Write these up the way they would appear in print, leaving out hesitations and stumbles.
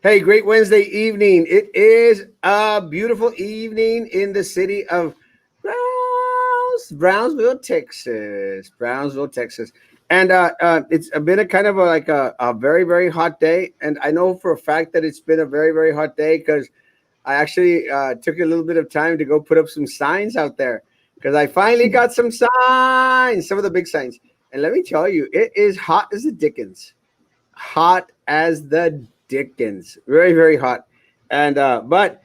Hey, great Wednesday evening. It is a beautiful evening in the city of Brownsville, Texas. Brownsville, Texas. And it's been a kind of a very, very hot day. And I know for a fact that it's been a very, very hot day because I actually took a little bit of time to go put up some signs out there because I finally got some signs, some of the big signs. And let me tell you, it is hot as the dickens. Hot as the Dickens. Very, very hot. And but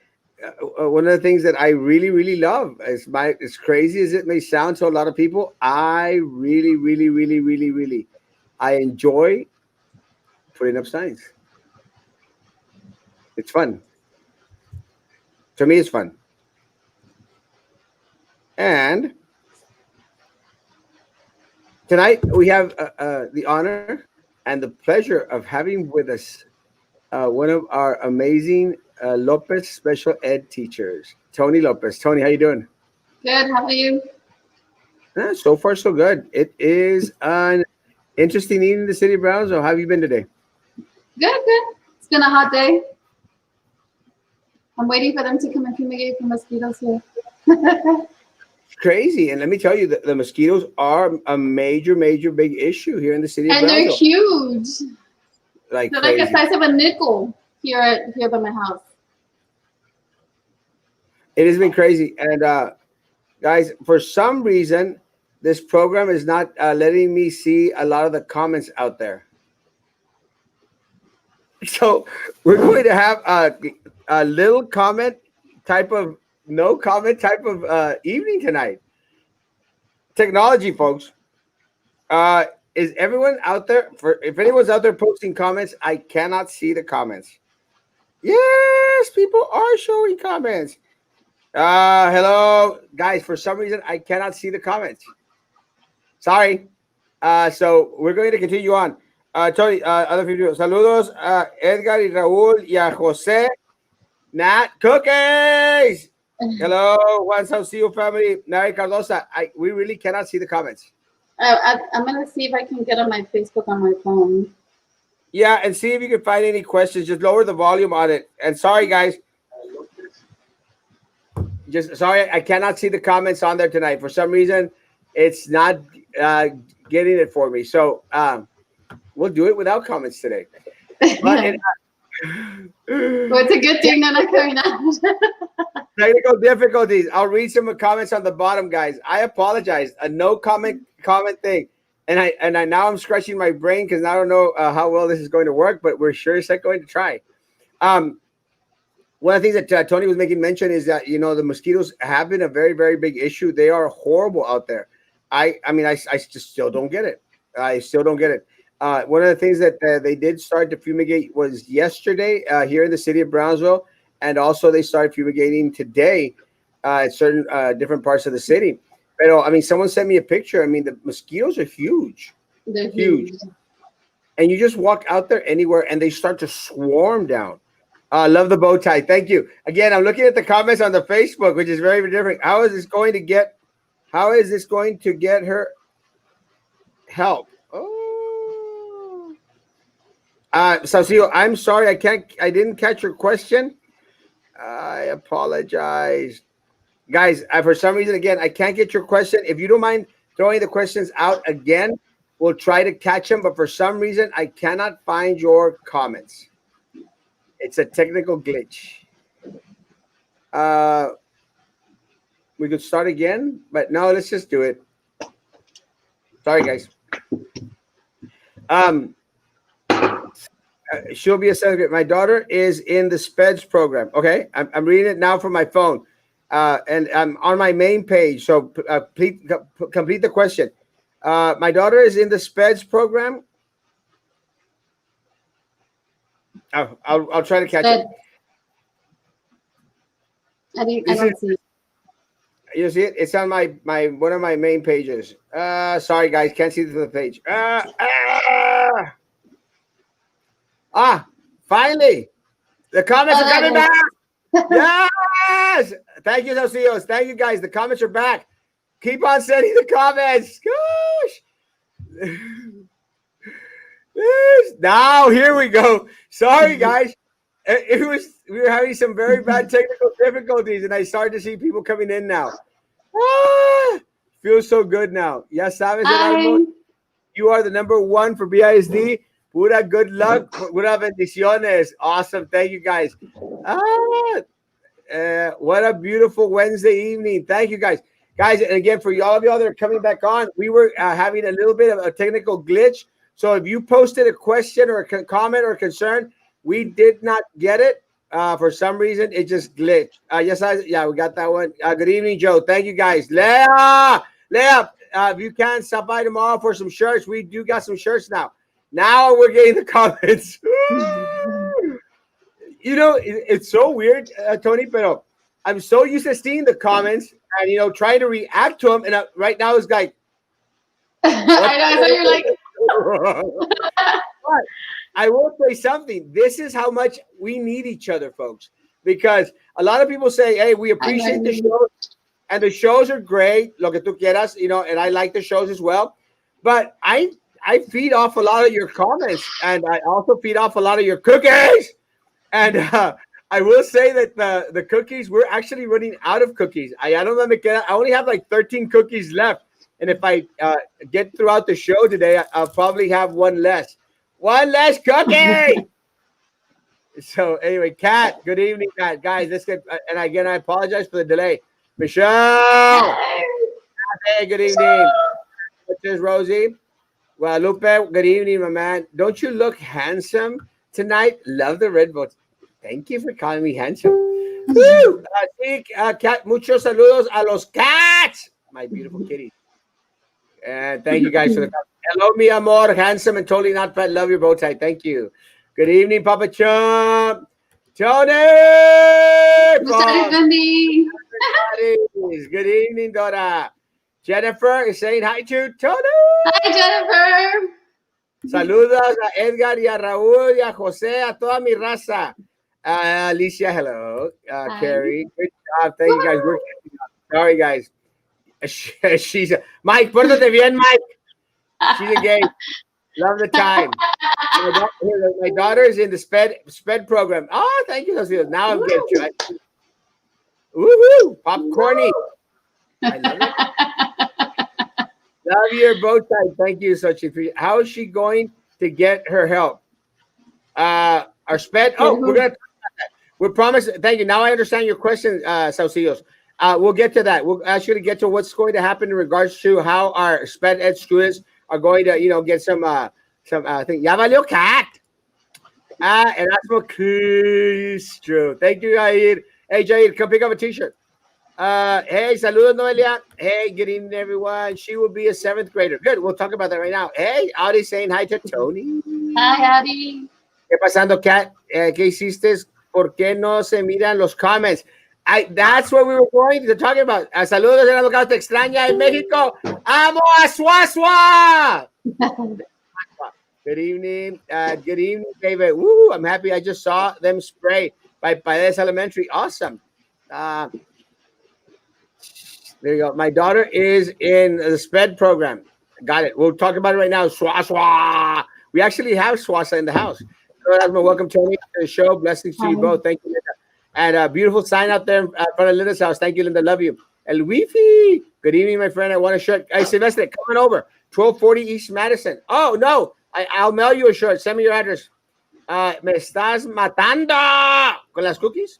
one of the things that I really, really love is as crazy as it may sound to a lot of people, I really, really, really, really, really, I enjoy putting up signs. It's fun. To me, it's fun. And tonight we have the honor and the pleasure of having with us one of our amazing Lopez special ed teachers, Tony Lopez. Tony, how you doing? Good. How are you? So far, so good. It is an interesting evening in the city of Brownsville. How have you been today? Good, good. It's been a hot day. I'm waiting for them to come and fumigate for mosquitoes here. Crazy. And let me tell you, the mosquitoes are a major, major big issue here in the city of And Brownsville. they're huge. Like They're crazy. like the size of a nickel here by my house. It has been crazy. And guys, for some reason, this program is not letting me see a lot of the comments out there. So we're going to have a little comment type of no comment type of evening tonight. Technology, folks. Is everyone out there? If anyone's out there posting comments, I cannot see the comments. Yes, people are showing comments. Hello, guys. For some reason, I cannot see the comments. Sorry. So we're going to continue on. Tony, other people. Saludos a Edgar y Raúl y a José. Nat Cookies. Hello, Juan Saucio family. Nari Cardosa. We really cannot see the comments. I'm going to see if I can get on my Facebook on my phone. Yeah, and see if you can find any questions. Just lower the volume on it. And sorry, guys. Just sorry, I cannot see the comments on there tonight. For some reason, it's not getting it for me. So we'll do it without comments today. But well, it's a good thing they're not coming out. Technical difficulties. I'll read some comments on the bottom, guys. I apologize. A no comment thing. And I now I'm scratching my brain because I don't know how well this is going to work, but we're sure as heck going to try. One of the things that Tony was making mention is that, the mosquitoes have been a very, very big issue. They are horrible out there. I just still don't get it. I still don't get it. One of the things that they did start to fumigate was yesterday here in the city of Brownsville. And also they started fumigating today at certain different parts of the city. But, someone sent me a picture. The mosquitoes are huge. They're huge. And you just walk out there anywhere and they start to swarm down. Love the bow tie. Thank you. Again, I'm looking at the comments on the Facebook, which is very, very different. How is this going to get her help? Oh. Saucio, I'm sorry. I didn't catch your question. I apologize. Guys, for some reason, again, I can't get your question. If you don't mind throwing the questions out again, we'll try to catch them. But for some reason, I cannot find your comments. It's a technical glitch. We could start again, but no, let's just do it. Sorry, guys. She'll be a seventh grade. My daughter is in the SPEDS program. Okay, I'm reading it now from my phone, and I'm on my main page. So please complete the question. My daughter is in the SPEDS program. I'll try to catch it. I don't see it. You see it? It's on my one of my main pages. Sorry guys, can't see the page. Finally, the comments are coming back. Yes, thank you, Saucios. Thank you guys. The comments are back. Keep on sending the comments. Gosh. Now here we go. Sorry guys. We were having some very bad technical difficulties, and I started to see people coming in now. Ah, feels so good now. Ya sabes, Erasmo, Hi. you are the number one for BISD. Pura good luck. Pura bendiciones. Awesome. Thank you, guys. Ah, what a beautiful Wednesday evening. Thank you, guys. Guys, and again, for all of y'all that are coming back on, we were having a little bit of a technical glitch. So if you posted a question or a comment or concern, we did not get it. For some reason, it just glitched. Yes, yeah, we got that one. Good evening, Joe. Thank you, guys. Leah, if you can, stop by tomorrow for some shirts. We do got some shirts now. Now we're getting the comments. You know, it's so weird, Tony, but I'm so used to seeing the comments and, you know, trying to react to them. And right now it's like, I know, so you're like, but I will say something. This is how much we need each other, folks, because a lot of people say, hey, we appreciate the shows, and the shows are great. Lo que tú quieras, you know, and I like the shows as well. But I feed off a lot of your comments, and I also feed off a lot of your cookies. And I will say that the cookies, we're actually running out of cookies. I only have like 13 cookies left. And if I get throughout the show today, I'll probably have one less. One less cookie! So anyway, Kat, good evening, Kat. Guys, let's get, and again, I apologize for the delay. Michelle! Hey, good evening. This is Rosie. Guadalupe, good evening, my man. Don't you look handsome tonight? Love the red votes. Thank you for calling me handsome. Woo! Kat, muchos saludos a los cats. My beautiful kitty. And thank you guys for the hello, mi amor, handsome and totally not fat. Love your bow tie. Thank you. Good evening, Papa Chump. Tony! Good evening, Dora. Jennifer is saying hi to Tony. Hi, Jennifer. Saludos a Edgar y a Raúl y a José, a toda mi raza. Alicia, hello. Carrie, good job. Thank you guys. We're sorry, guys. She's Mike, pórtate bien, Mike. She's engaged. Love the time. My daughter's in the SPED program. Oh, thank you, Jose. Now I'm getting you. Woohoo! Popcorny. I love it. Love your bow tie. Thank you, Sochi. How is she going to get her help? Our SPED. Oh, we're gonna. We promise. Thank you. Now I understand your question, Saucillos. We'll get to that. We'll actually get to what's going to happen in regards to how our SPED Ed students are going to, you know, get some thing. Ya valió cat. Erasmo Cristro. Thank you, Jair. Hey, Jair, come pick up a t-shirt. Hey, saludos, Noelia. Hey, good evening, everyone. She will be a 7th grader. Good. We'll talk about that right now. Hey, Audi saying hi to Tony. Hi, Audi. ¿Qué pasando, Kat? ¿Qué hiciste? ¿Por qué no se miran los comments? That's what we were going to talk about. Saludos, Erasmo, te extraña en México. ¡Amo a Suazua! Good evening. Good evening, David. Woo, I'm happy. I just saw them spray by Paredes Elementary. Awesome. There you go. My daughter is in the SPED program. Got it. We'll talk about it right now. Swaswa. We actually have Swasa in the house. Welcome, Tony, to the show. Blessings to you both. Thank you, Linda. And a beautiful sign out there in front of Linda's house. Thank you, Linda. Love you. El Wifi. Good evening, my friend. I want a shirt. Hey, Sylvester, come on over. 1240 East Madison. Oh, no. I'll mail you a shirt. Send me your address. Me estás matando con las cookies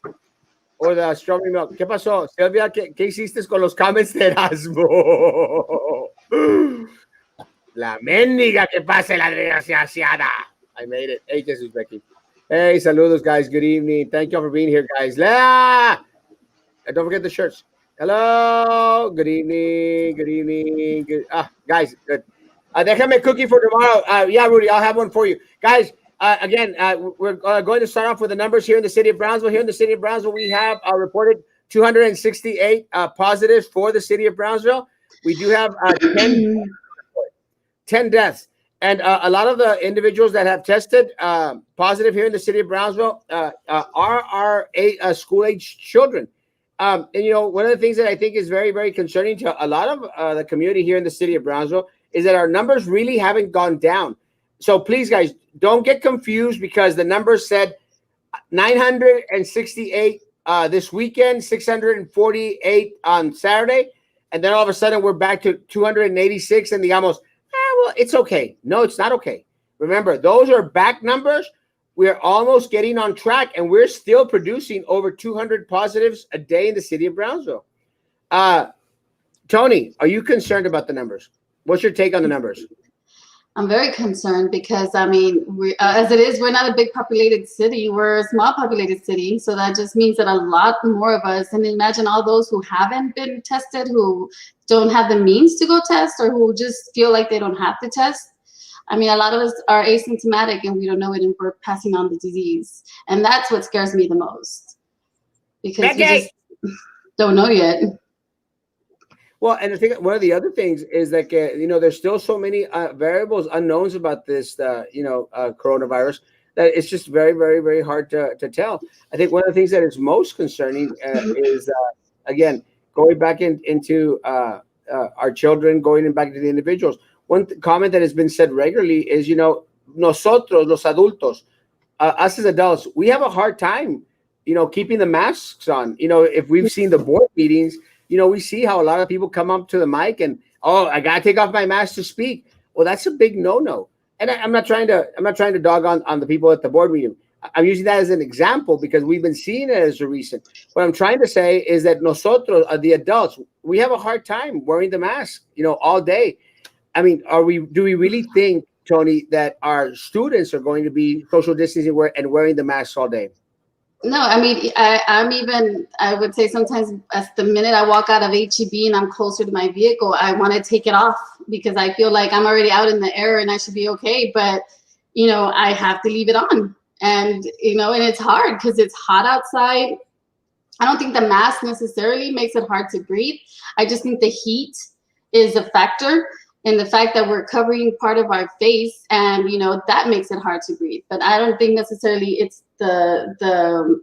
or the strawberry milk. ¿Qué pasó? Silvia, ¿qué hiciste con los comments de Erasmo? La mendiga que pase la desgraciada. I made it. Hey, Jesus, Becky. Hey, saludos, guys. Good evening. Thank you all for being here, guys. Don't forget the shirts. Hello. Good evening. Good evening. Good. Guys, good. Déjame cookie for tomorrow. Yeah, Rudy, I'll have one for you. Guys, again, we're going to start off with the numbers here in the city of Brownsville. Here in the city of Brownsville, we have reported 268 positives for the city of Brownsville. We do have 10 deaths. And a lot of the individuals that have tested positive here in the city of Brownsville are our school-age children. And, you know, one of the things that I think is very, very concerning to a lot of the community here in the city of Brownsville is that our numbers really haven't gone down. So please, guys, don't get confused because the numbers said 968 this weekend, 648 on Saturday, and then all of a sudden we're back to 286, and digamos, well, it's okay. No, it's not okay. Remember, those are back numbers. We're almost getting on track, and we're still producing over 200 positives a day in the city of Brownsville. Tony, are you concerned about the numbers? What's your take on the numbers? I'm very concerned because, I mean, as it is, we're not a big populated city. We're a small populated city. So that just means that a lot more of us, and imagine all those who haven't been tested, who don't have the means to go test, or who just feel like they don't have to test. I mean, a lot of us are asymptomatic and we don't know it, and we're passing on the disease. And that's what scares me the most, because we just don't know yet. Well, and I think one of the other things is that, there's still so many variables, unknowns about this, coronavirus, that it's just very, very, very hard to tell. I think one of the things that is most concerning is, again, going back into our children, going back to the individuals. One comment that has been said regularly is, nosotros, los adultos, us as adults, we have a hard time, keeping the masks on. If we've seen the board meetings, we see how a lot of people come up to the mic and, I got to take off my mask to speak. Well, that's a big no-no. And I'm not trying to dog on the people at the board meeting. I'm using that as an example because we've been seeing it as a recent. What I'm trying to say is that nosotros, the adults, we have a hard time wearing the mask, all day. I mean, do we really think, Tony, that our students are going to be social distancing and wearing the masks all day? No, I mean, I would say sometimes as the minute I walk out of HEB and I'm closer to my vehicle, I want to take it off because I feel like I'm already out in the air and I should be okay. But, I have to leave it on. And, and it's hard because it's hot outside. I don't think the mask necessarily makes it hard to breathe. I just think the heat is a factor. And the fact that we're covering part of our face, and that makes it hard to breathe. But I don't think necessarily it's the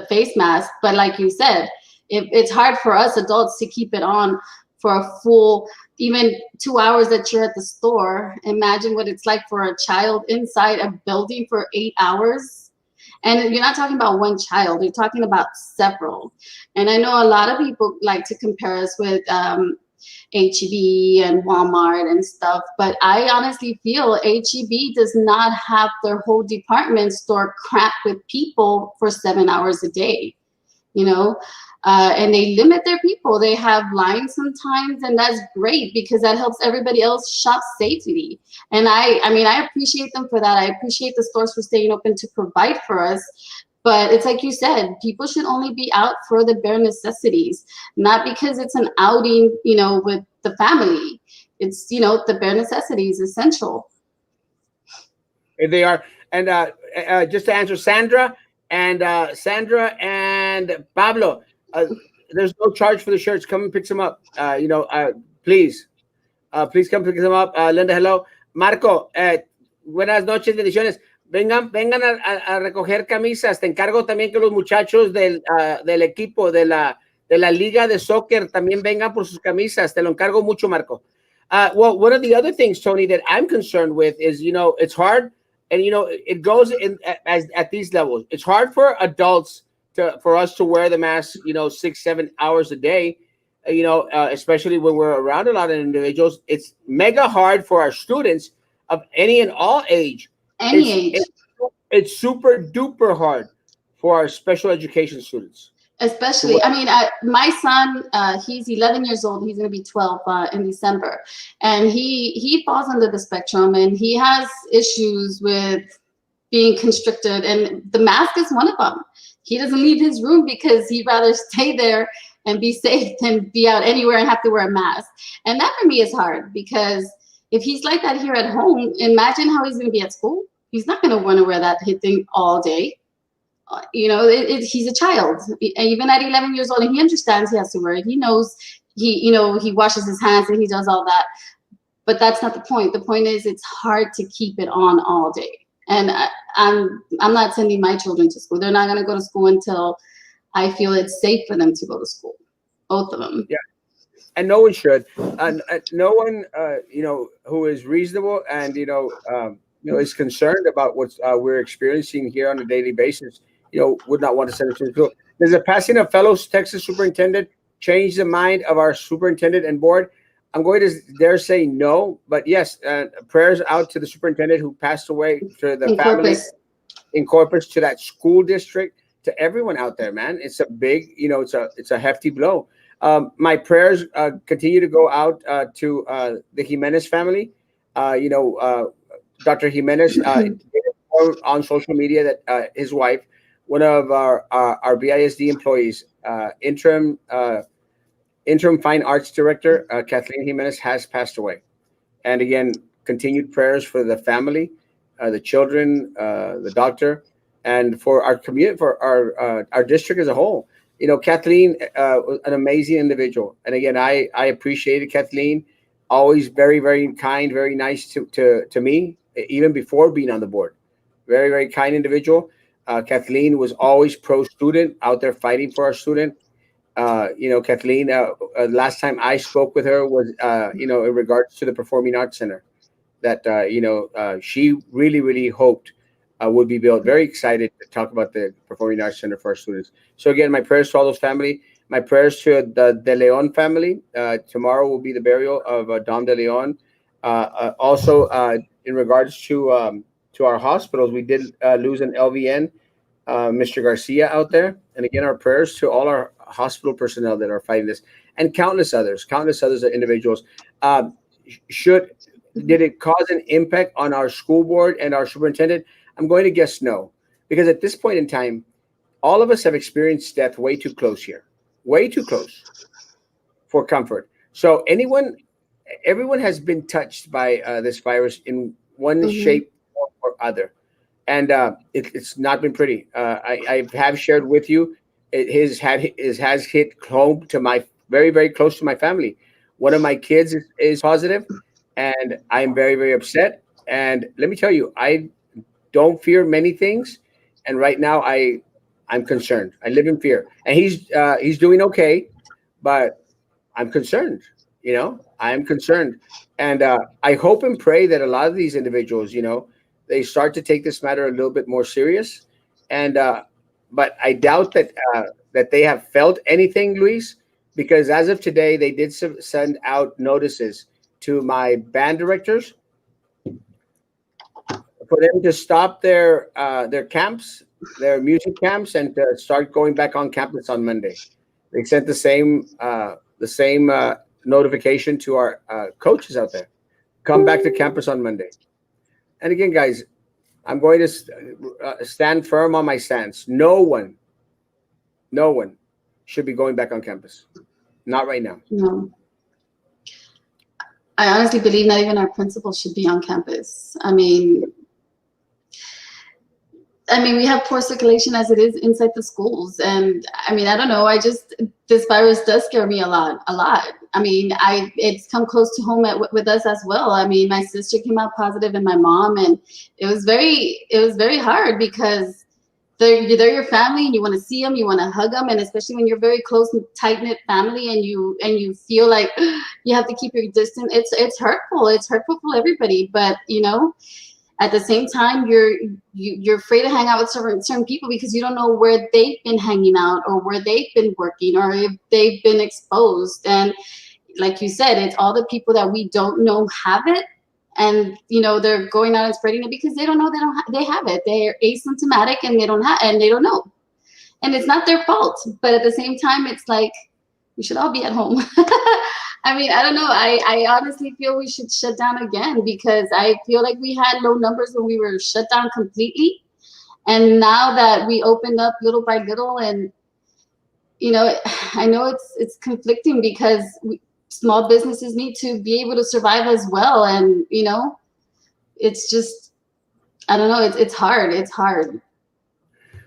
face mask. But like you said, it's hard for us adults to keep it on for a full, even 2 hours that you're at the store. Imagine what it's like for a child inside a building for 8 hours. And you're not talking about one child, you're talking about several. And I know a lot of people like to compare us with HEB and Walmart and stuff, but I honestly feel HEB does not have their whole department store cramped with people for 7 hours a day, and they limit their people. They have lines sometimes, and that's great because that helps everybody else shop safely. And I appreciate them for that. I appreciate the stores for staying open to provide for us. But it's like you said, people should only be out for the bare necessities, not because it's an outing, with the family. It's, the bare necessities, essential. They are. And just to answer Sandra and Pablo, there's no charge for the shirts. Come and pick them up. Please come pick them up. Linda, hello. Marco, buenas noches, bendiciones. Vengan a recoger camisas. Te encargo también que los muchachos del equipo de la liga de soccer también vengan por sus camisas. Te lo encargo mucho, Marco. Well, one of the other things, Tony, that I'm concerned with is, it's hard, and it goes in at these levels. It's hard for adults for us to wear the mask, 6-7 hours a day, especially when we're around a lot of individuals. It's mega hard for our students of any and all age. It's super duper hard for our special education students. Especially, my son, he's 11 years old. He's going to be 12 in December. And he falls under the spectrum, and he has issues with being constricted. And the mask is one of them. He doesn't leave his room because he'd rather stay there and be safe than be out anywhere and have to wear a mask. And that for me is hard because if he's like that here at home, imagine how he's going to be at school. He's not going to want to wear that thing all day. He's a child. Even at 11 years old, and he understands he has to wear it. He knows he washes his hands and he does all that. But that's not the point. The point is it's hard to keep it on all day. And I'm not sending my children to school. They're not going to go to school until I feel it's safe for them to go to school. Both of them. Yeah. And no one should. No one, who is reasonable and, is concerned about what we're experiencing here on a daily basis, would not want to send it to school. Does the passing of fellow Texas superintendent change the mind of our superintendent and board? I'm going to dare say no, but yes, prayers out to the superintendent who passed away, to the In family Corpus. in Corpus, to that school district, to everyone out there, man. It's a big, it's a hefty blow. My prayers continue to go out to the Jimenez family. Dr. Jimenez did inform on social media that his wife, one of our BISD employees, interim fine arts director, Kathleen Jimenez, has passed away. And again, continued prayers for the family, the children, the doctor, and for our community, for our district as a whole. Kathleen was an amazing individual, and again, I appreciated Kathleen. Always very, very kind, very nice to me, even before being on the board. Very, very kind individual. Kathleen was always pro student, out there fighting for our student. Kathleen, last time I spoke with her was, in regards to the Performing Arts Center that, she really, really hoped would be built. Very excited to talk about the Performing Arts Center for our students. So again, my prayers to all those family. My prayers to the De Leon family. Tomorrow will be the burial of Dom De Leon. Also, in regards to our hospitals, we did lose an LVN, Mr. Garcia, out there. And again, our prayers to all our hospital personnel that are fighting this, and countless others individuals. Did it cause an impact on our school board and our superintendent? I'm going to guess no, because at this point in time, all of us have experienced death way too close here, way too close for comfort. So everyone has been touched by this virus in one shape or other, and it's not been pretty. I have shared with you, it has hit home to my very, very close to my family. One of my kids is positive, and I'm very, very upset. And let me tell you, I don't fear many things, and right now I'm concerned. I live in fear, and he's doing okay, but I'm concerned. I'm concerned, and I hope and pray that a lot of these individuals, they start to take this matter a little bit more serious. And but I doubt that they have felt anything, Luis, because as of today, they did send out notices to my band directors for them to stop their camps, their music camps, and to start going back on campus on Monday. They sent the same notification to our coaches out there. Come back to campus on Monday. And again, guys, I'm going to stand firm on my stance. No one should be going back on campus. Not right now. No. I honestly believe not even our principals should be on campus. I mean, we have poor circulation as it is inside the schools. And I don't know. This virus does scare me a lot. I mean, it's come close to home with us as well. I mean, my sister came out positive and my mom, and it was very hard because they're your family and you want to see them, you want to hug them. And especially when you're very close and tight knit family and you feel like you have to keep your distance. It's hurtful. It's hurtful for everybody. But, at the same time, you're afraid to hang out with certain people because you don't know where they've been hanging out or where they've been working or if they've been exposed. And like you said, it's all the people that we don't know have it, and they're going out and spreading it because they don't know they have it. They're asymptomatic and they don't know, and it's not their fault. But at the same time, it's like we should all be at home. I don't know. I honestly feel we should shut down again because I feel like we had low numbers when we were shut down completely. And now that we opened up little by little, and, I know it's conflicting because small businesses need to be able to survive as well. And, it's just, I don't know. It's hard. It's hard.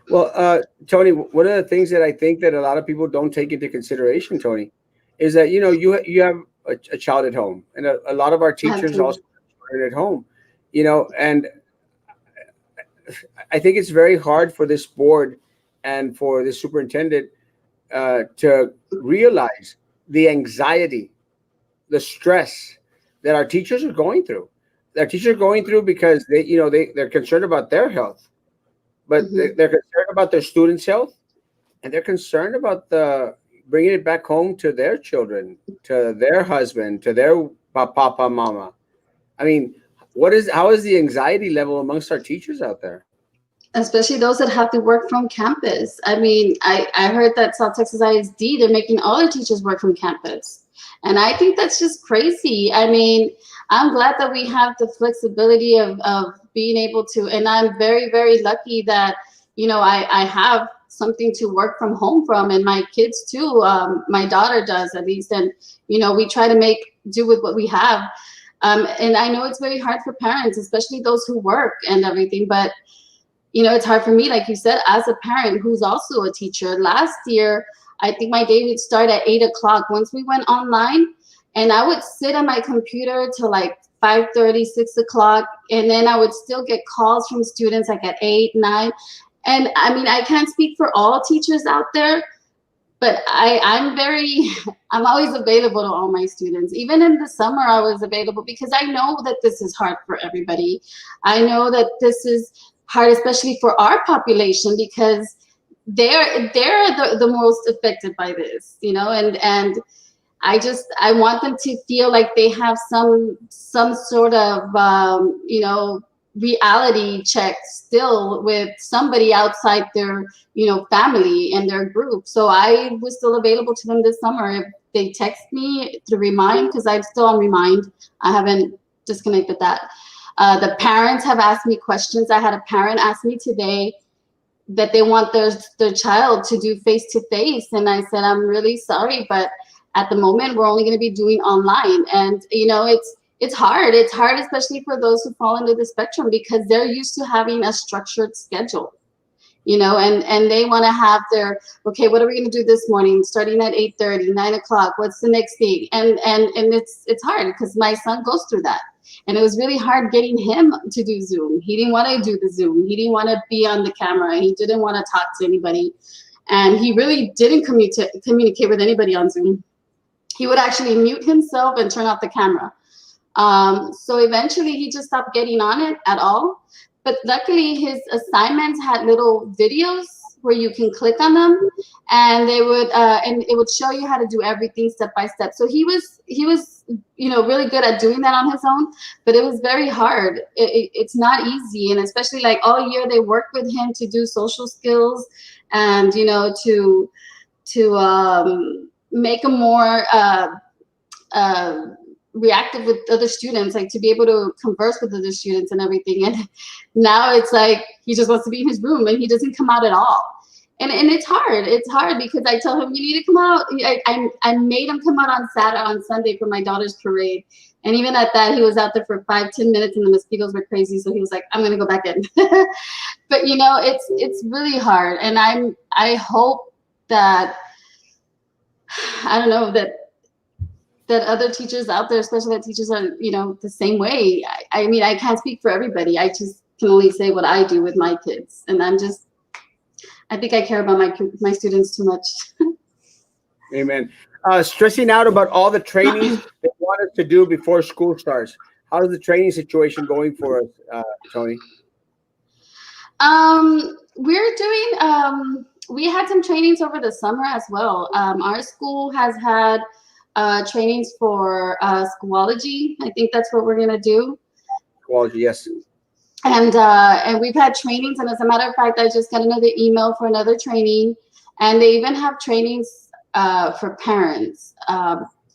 Well, Tony, one of the things that I think that a lot of people don't take into consideration, Tony, is that you have a child at home, and a lot of our teachers also are at home, and I think it's very hard for this board and for the superintendent to realize the anxiety, the stress that our teachers are going through. Our teachers are going through because they're concerned about their health, but Mhm. they're concerned about their students' health, and they're concerned about the bringing it back home to their children, to their husband, to their papa, mama. I mean, how is the anxiety level amongst our teachers out there? Especially those that have to work from campus. I mean, I heard that South Texas ISD, they're making all their teachers work from campus. And I think that's just crazy. I mean, I'm glad that we have the flexibility of being able to, and I'm very, very lucky that, I have something to work from home from, and my kids too. My daughter does, at least. And, we try to make do with what we have. And I know it's very hard for parents, especially those who work and everything, but it's hard for me, like you said, as a parent who's also a teacher. Last year, I think my day would start at 8 o'clock once we went online, and I would sit on my computer till like 5:30, 6 o'clock, and then I would still get calls from students like at 8, 9. And I mean, I can't speak for all teachers out there, but I'm always available to all my students. Even in the summer, I was available because I know that this is hard for everybody. I know that this is hard, especially for our population, because they're the most affected by this, and I want them to feel like they have some sort of reality check still with somebody outside their family and their group. So I was still available to them this summer if they text me to remind, because I'm still on Remind. I haven't disconnected that. The parents have asked me questions. I had a parent ask me today that they want their child to do face-to-face, and I said, I'm really sorry, but at the moment we're only going to be doing online. And it's hard. It's hard, especially for those who fall into the spectrum, because they're used to having a structured schedule, and they want to have their, okay, what are we going to do this morning, starting at 8:30, 9 o'clock, what's the next thing? And it's hard, because my son goes through that. And it was really hard getting him to do Zoom. He didn't want to do the Zoom. He didn't want to be on the camera. He didn't want to talk to anybody. And he really didn't communicate with anybody on Zoom. He would actually mute himself and turn off the camera. So eventually he just stopped getting on it at all. But luckily his assignments had little videos where you can click on them, and they would and it would show you how to do everything step by step. So he was really good at doing that on his own, but it was very hard. It's not easy, and especially like all year they worked with him to do social skills, and to make him more reactive with other students, like to be able to converse with other students and everything. And now it's like he just wants to be in his room and he doesn't come out at all. And it's hard. It's hard because I tell him, you need to come out. I made him come out on Sunday for my daughter's parade. And even at that, he was out there for 5-10 minutes and the mosquitoes were crazy. So he was like, I'm going to go back in. But it's really hard. And I hope that, I don't know, that other teachers out there, especially that teachers are, the same way. I mean, I can't speak for everybody. I just can only say what I do with my kids. And I think I care about my students too much. Amen. Stressing out about all the trainings they want us to do before school starts. How's the training situation going for us, Tony? We're doing, we had some trainings over the summer as well. Our school has had trainings for schoology. I think that's what we're going to do. Schoology, yes. And we've had trainings, and as a matter of fact, I just got another email for another training, and they even have trainings for parents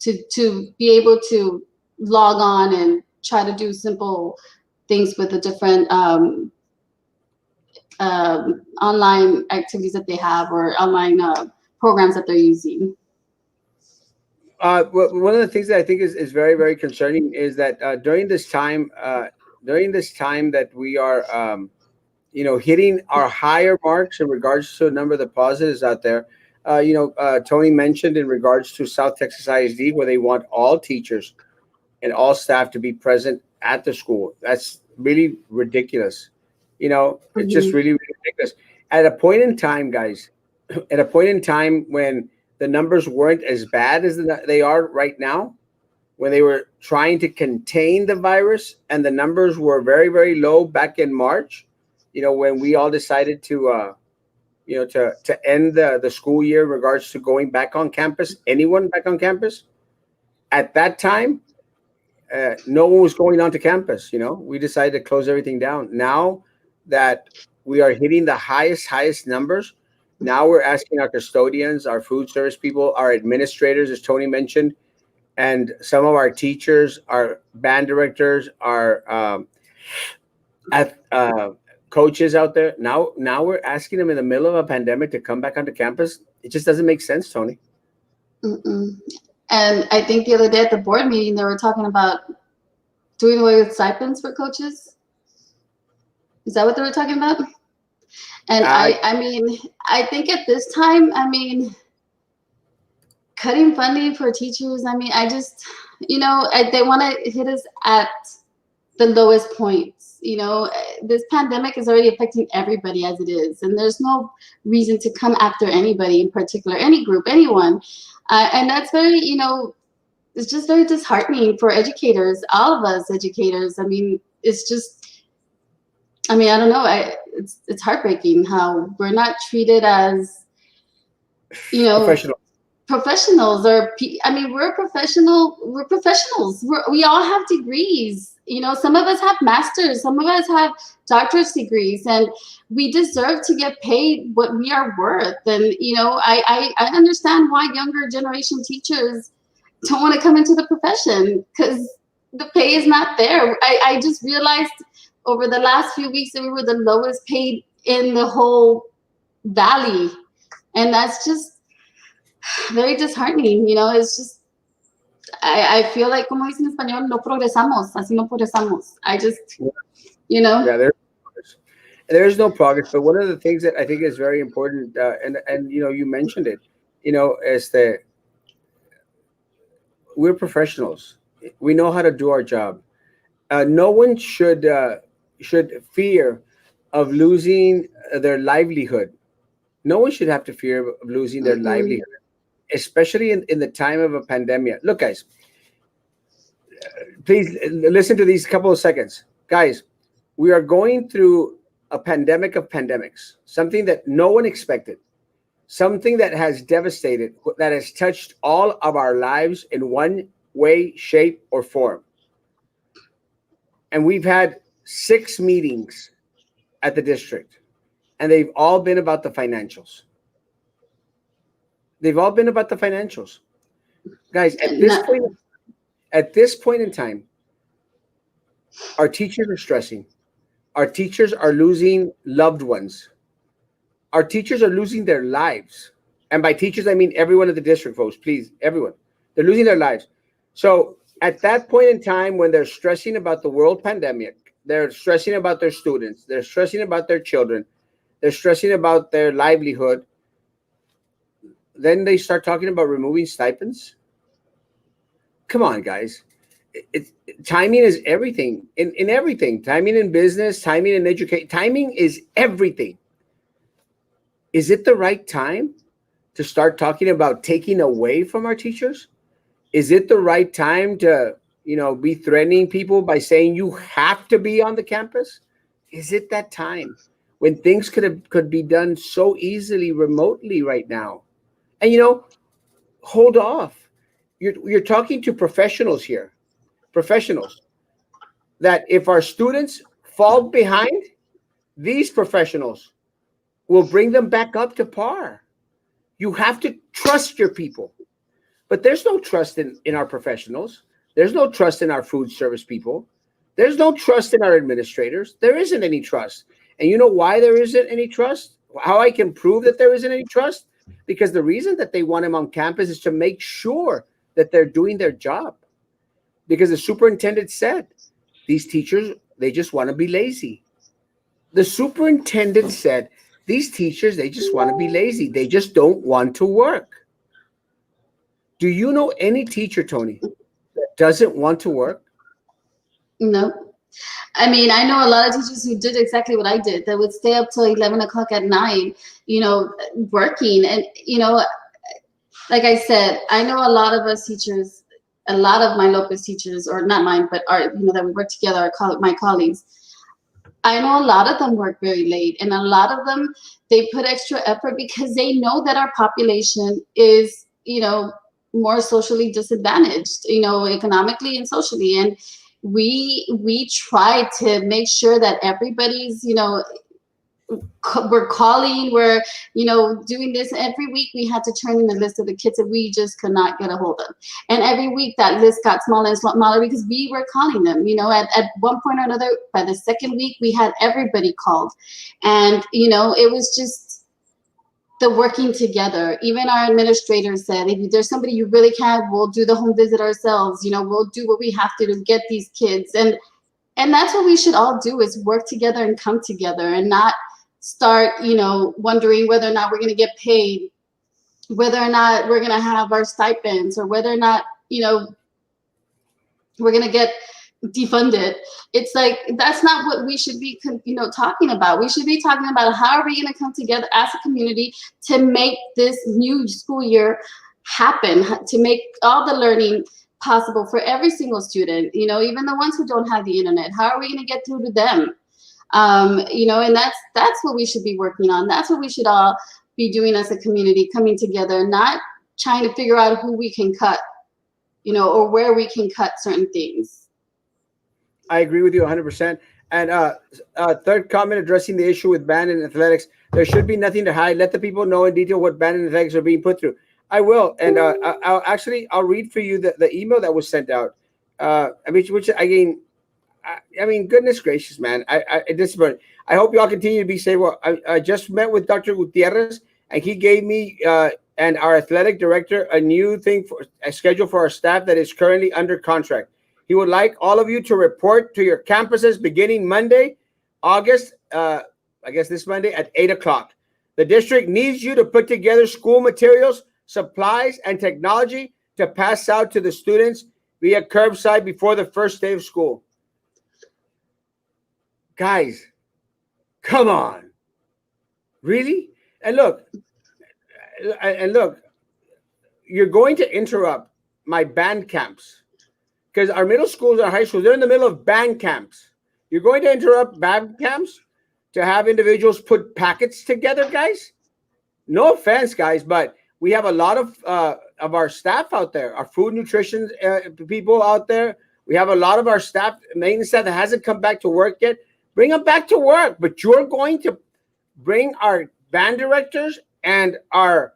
to be able to log on and try to do simple things with the different online activities that they have, or online programs that they're using. One of the things that I think is very, very concerning is that during this time that we are, hitting our higher marks in regards to a number of the positives out there. Tony mentioned in regards to South Texas ISD, where they want all teachers and all staff to be present at the school. That's really ridiculous. It's just really, really ridiculous. At a point in time, guys, at a point in time when the numbers weren't as bad as they are right now, when they were trying to contain the virus and the numbers were very, very low back in March, when we all decided to to end the school year in regards to going back on campus, anyone back on campus. At that time, no one was going onto campus. We decided to close everything down. Now that we are hitting the highest numbers, now we're asking our custodians, our food service people, our administrators, as Tony mentioned, and some of our teachers, our band directors, our at coaches out there. Now we're asking them in the middle of a pandemic to come back onto campus. It just doesn't make sense, Tony. Mm-mm. And I think the other day at the board meeting, they were talking about doing away with stipends for coaches. Is that what they were talking about? And I mean, I think at this time, I mean, cutting funding for teachers, I mean, I just, they want to hit us at the lowest points. This pandemic is already affecting everybody as it is, and there's no reason to come after anybody in particular, any group, anyone. And that's very, it's just very disheartening for educators, all of us educators. I mean, it's just, I mean, I don't know. It's heartbreaking how we're not treated as, professionals. Or I mean, we're professionals. We all have degrees. Some of us have masters, some of us have doctorate degrees, and we deserve to get paid what we are worth. And I understand why younger generation teachers don't want to come into the profession, because the pay is not there. I just realized over the last few weeks that we were the lowest paid in the whole valley, and that's just very disheartening. It's just, I feel like, como dicen en español, no progresamos, así no progresamos. I just, Yeah, there's no progress. But one of the things that I think is very important, and you mentioned it, is that we're professionals. We know how to do our job. No one should fear of losing their livelihood. No one should have to fear of losing their livelihood, especially in the time of a pandemic. Look, guys, please listen to these couple of seconds. Guys, we are going through a pandemic of pandemics, something that no one expected, something that has devastated, that has touched all of our lives in one way, shape, or form. And we've had 6 meetings at the district, and they've all been about the financials. They've all been about the financials. Guys, at this point in time, our teachers are stressing. Our teachers are losing loved ones. Our teachers are losing their lives. And by teachers, I mean everyone at the district, folks, please, everyone. They're losing their lives. So at that point in time, when they're stressing about the world pandemic, they're stressing about their students, they're stressing about their children, they're stressing about their livelihood, then they start talking about removing stipends. Come on, guys. Timing is everything in everything. Timing in business, timing in education. Timing is everything. Is it the right time to start talking about taking away from our teachers? Is it the right time to, be threatening people by saying you have to be on the campus? Is it that time when things could be done so easily remotely right now? And hold off. You're talking to professionals here. Professionals that if our students fall behind, these professionals will bring them back up to par. You have to trust your people. But there's no trust in our professionals. There's no trust in our food service people. There's no trust in our administrators. There isn't any trust. And you know why there isn't any trust? How I can prove that there isn't any trust? Because the reason that they want them on campus is to make sure that they're doing their job. Because the superintendent said, these teachers, they just want to be lazy. The superintendent said, these teachers, they just want to be lazy. They just don't want to work. Do you know any teacher, Tony, that doesn't want to work? No. I mean, I know a lot of teachers who did exactly what I did, that would stay up till 11 o'clock at night, working. And, like I said, I know a lot of us teachers, a lot of my Lopez teachers, or not mine, but our, that we work together, my colleagues, I know a lot of them work very late, and a lot of them, they put extra effort because they know that our population is, more socially disadvantaged, economically and socially. And we try to make sure that everybody's, we're calling, we're, doing this. Every week we had to turn in a list of the kids that we just could not get a hold of. And every week that list got smaller and smaller because we were calling them. At one point or another, by the second week, we had everybody called. And, it was just the working together. Even our administrator said, if there's somebody you really can't, we'll do the home visit ourselves. We'll do what we have to get these kids. And that's what we should all do, is work together and come together, and not start, wondering whether or not we're going to get paid, whether or not we're going to have our stipends, or whether or not, we're going to get defunded. It's like, that's not what we should be, talking about. We should be talking about how are we going to come together as a community to make this new school year happen, to make all the learning possible for every single student, even the ones who don't have the internet. How are we going to get through to them? And that's what we should be working on. That's what we should all be doing as a community, coming together, not trying to figure out who we can cut, or where we can cut certain things. I agree with you 100%. And third comment addressing the issue with Banon Athletics. There should be nothing to hide. Let the people know in detail what Banon Athletics are being put through. I will, and I'll read for you the email that was sent out. Which again, I mean, goodness gracious, man! I hope you all continue to be safe. Well, I just met with Dr. Gutierrez, and he gave me and our athletic director a new thing for a schedule for our staff that is currently under contract. He would like all of you to report to your campuses beginning Monday, August. I guess this Monday at 8:00. The district needs you to put together school materials, supplies, and technology to pass out to the students via curbside before the first day of school. Guys, come on. Really? And look, you're going to interrupt my band camps, because our middle schools and high schools, they're in the middle of band camps. You're going to interrupt band camps to have individuals put packets together, guys? No offense, guys, but we have a lot of our staff out there, our food nutrition people out there. We have a lot of our staff, maintenance staff, that hasn't come back to work yet. Bring them back to work. But you're going to bring our band directors and our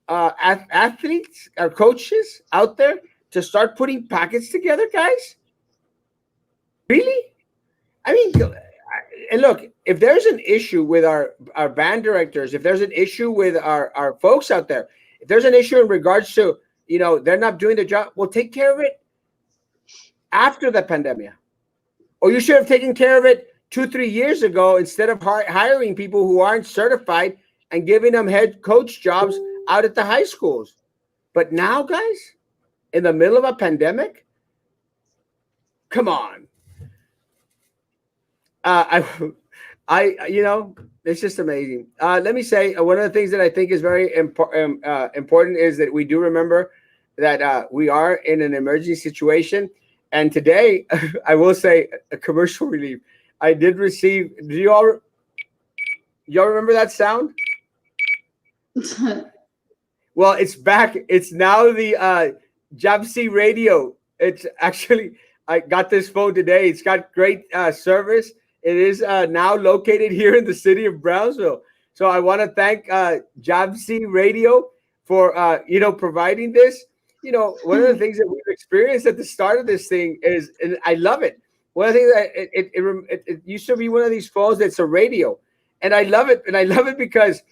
athletes, our coaches out there to start putting packets together, guys? Really? I mean, and look, if there's an issue with our band directors, if there's an issue with our folks out there, if there's an issue in regards to, they're not doing the job, we'll take care of it after the pandemic. Or you should have taken care of it 2-3 years ago instead of hiring people who aren't certified and giving them head coach jobs out at the high schools. But now, guys, in the middle of a pandemic, come on. It's just amazing. Let me say, one of the things that I think is very important is that we do remember that we are in an emergency situation. And today, I will say, a commercial relief. I did receive. Do y'all remember that sound? Well, it's back. It's now the JABC radio. It's actually, I got this phone today. It's got great service. It is now located here in the city of Brownsville. So I want to thank JABC radio for providing this. One of the things that we've experienced at the start of this thing is, and I love it. One of the things that it used to be one of these phones that's a radio, and I love it. And I love it because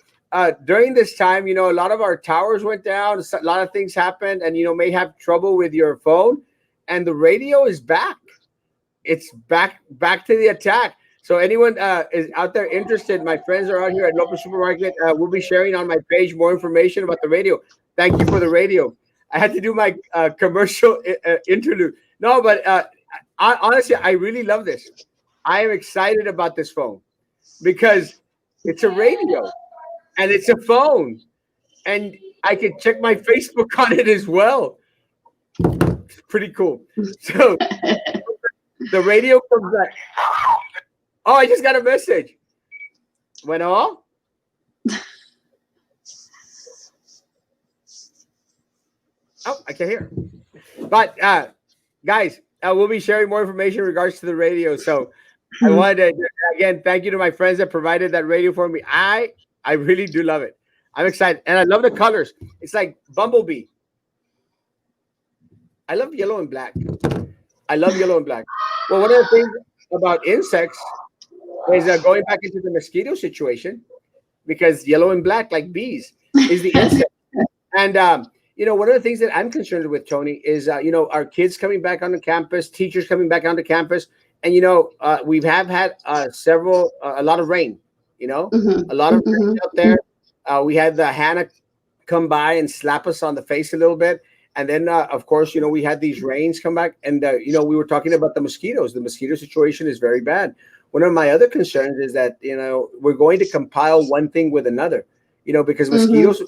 during this time, a lot of our towers went down. A lot of things happened, and may have trouble with your phone, and the radio is back. It's back to the attack. So anyone is out there interested, my friends are out here at local supermarket. We'll be sharing on my page more information about the radio. Thank you for the radio. I had to do my commercial interlude. No, but honestly, I really love this. I am excited about this phone because it's a radio and it's a phone, and I can check my Facebook on it as well. It's pretty cool. So the radio comes back. Oh, I just got a message. Bueno? Oh, I can't hear. But guys, we'll be sharing more information in regards to the radio. So I wanted to again thank you to my friends that provided that radio for me. I really do love it. I'm excited, and I love the colors. It's like Bumblebee. I love yellow and black. I love yellow and black. Well, one of the things about insects is going back into the mosquito situation because yellow and black, like bees, is the insect. And one of the things that I'm concerned with, Tony, is our kids coming back on the campus, teachers coming back onto campus, and we've had a lot of rain. A lot of rain out there. We had the Hannah come by and slap us on the face a little bit, and then of course we had these rains come back, and we were talking about the mosquitoes. The mosquito situation is very bad. One of my other concerns is that we're going to compile one thing with another. Because mosquitoes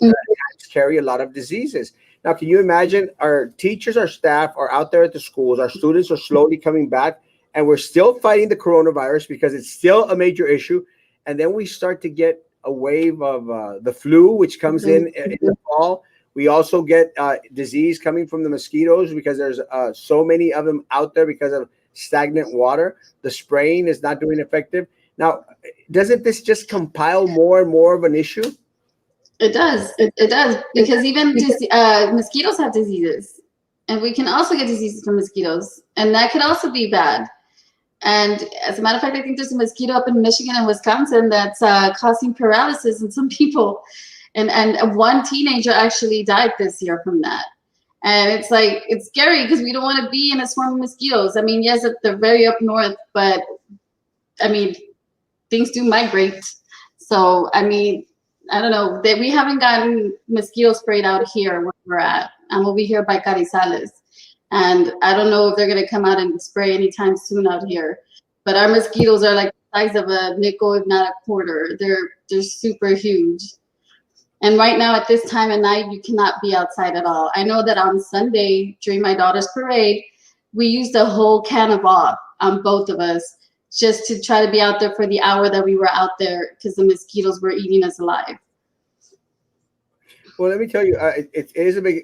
carry a lot of diseases. Now, can you imagine our teachers, our staff are out there at the schools, our students are slowly coming back, and we're still fighting the coronavirus because it's still a major issue. And then we start to get a wave of the flu, which comes in the fall. We also get disease coming from the mosquitoes because there's so many of them out there because of stagnant water. The spraying is not doing effective. Now, doesn't this just compile more and more of an issue? It does. It does, because even mosquitoes have diseases, and we can also get diseases from mosquitoes, and that could also be bad. And as a matter of fact, I think there's a mosquito up in Michigan and Wisconsin that's causing paralysis in some people, and one teenager actually died this year from that. And it's scary because we don't want to be in a swarm of mosquitoes. I mean, yes, they're very up north, but I mean, things do migrate. So I mean, I don't know that we haven't gotten mosquito sprayed out here where we're at. I'm over here by Carizales, and I don't know if they're gonna come out and spray anytime soon out here. But our mosquitoes are like the size of a nickel, if not a quarter. They're super huge. And right now at this time of night, you cannot be outside at all. I know that on Sunday during my daughter's parade, we used a whole can of off on both of us, just to try to be out there for the hour that we were out there because the mosquitoes were eating us alive. Well, let me tell you, it is a big.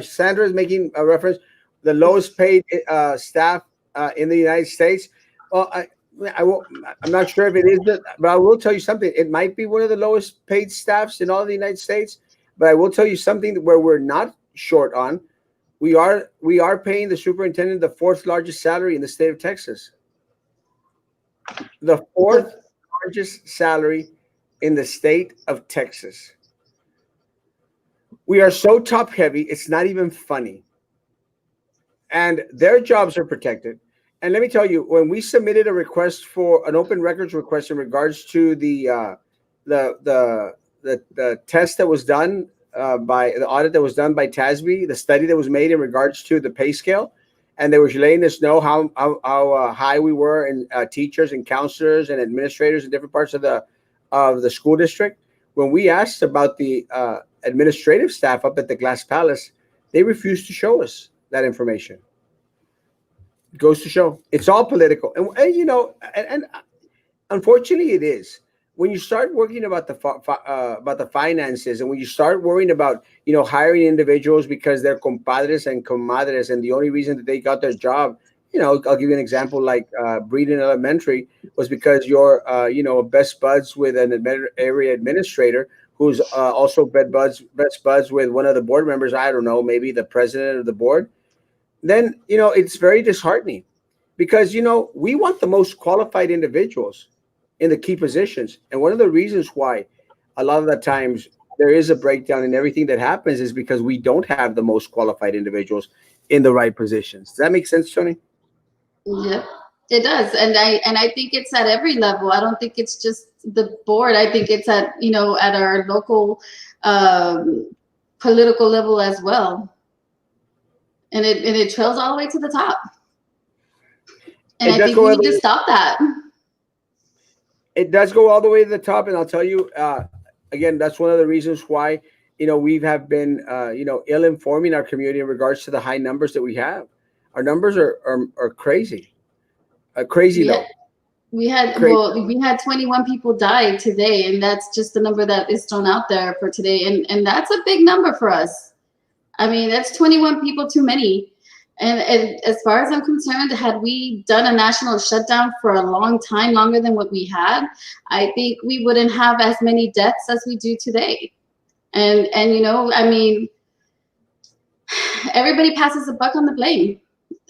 Sandra is making a reference, the lowest paid staff in the United States. Well, I'm not sure if it is, but I will tell you something. It might be one of the lowest paid staffs in all of the United States. But I will tell you something where we're not short on. We are paying the superintendent the fourth largest salary in the state of Texas. The fourth largest salary in the state of Texas. We are so top heavy, it's not even funny. And their jobs are protected. And let me tell you, when we submitted a request for an open records request in regards to the test that was done by the audit that was done by TASB, the study that was made in regards to the pay scale, and they were letting us know how high we were in teachers and counselors and administrators in different parts of the school district. When we asked about the administrative staff up at the Glass Palace, they refused to show us that information. It goes to show it's all political, and unfortunately, it is. When you start working about the finances, and when you start worrying about hiring individuals because they're compadres and comadres, and the only reason that they got their job, I'll give you an example. Like Breeden Elementary was because you're best buds with an area administrator who's also best buds with one of the board members. I don't know, maybe the president of the board. Then it's very disheartening because we want the most qualified individuals in the key positions. And one of the reasons why a lot of the times there is a breakdown in everything that happens is because we don't have the most qualified individuals in the right positions. Does that make sense, Tony? Yep, it does. And I think it's at every level. I don't think it's just the board. I think it's at our local political level as well. And it trails all the way to the top. And I think we need to stop that. It does go all the way to the top, and I'll tell you again. That's one of the reasons why we have been ill-informing our community in regards to the high numbers that we have. Our numbers are crazy, crazy low. We had Crazy. well, we had 21 people die today, and that's just the number that is thrown out there for today, and that's a big number for us. I mean, that's 21 people too many. And as far as I'm concerned, had we done a national shutdown for a long time, longer than what we had, I think we wouldn't have as many deaths as we do today. And you know, I mean, everybody passes the buck on the blame.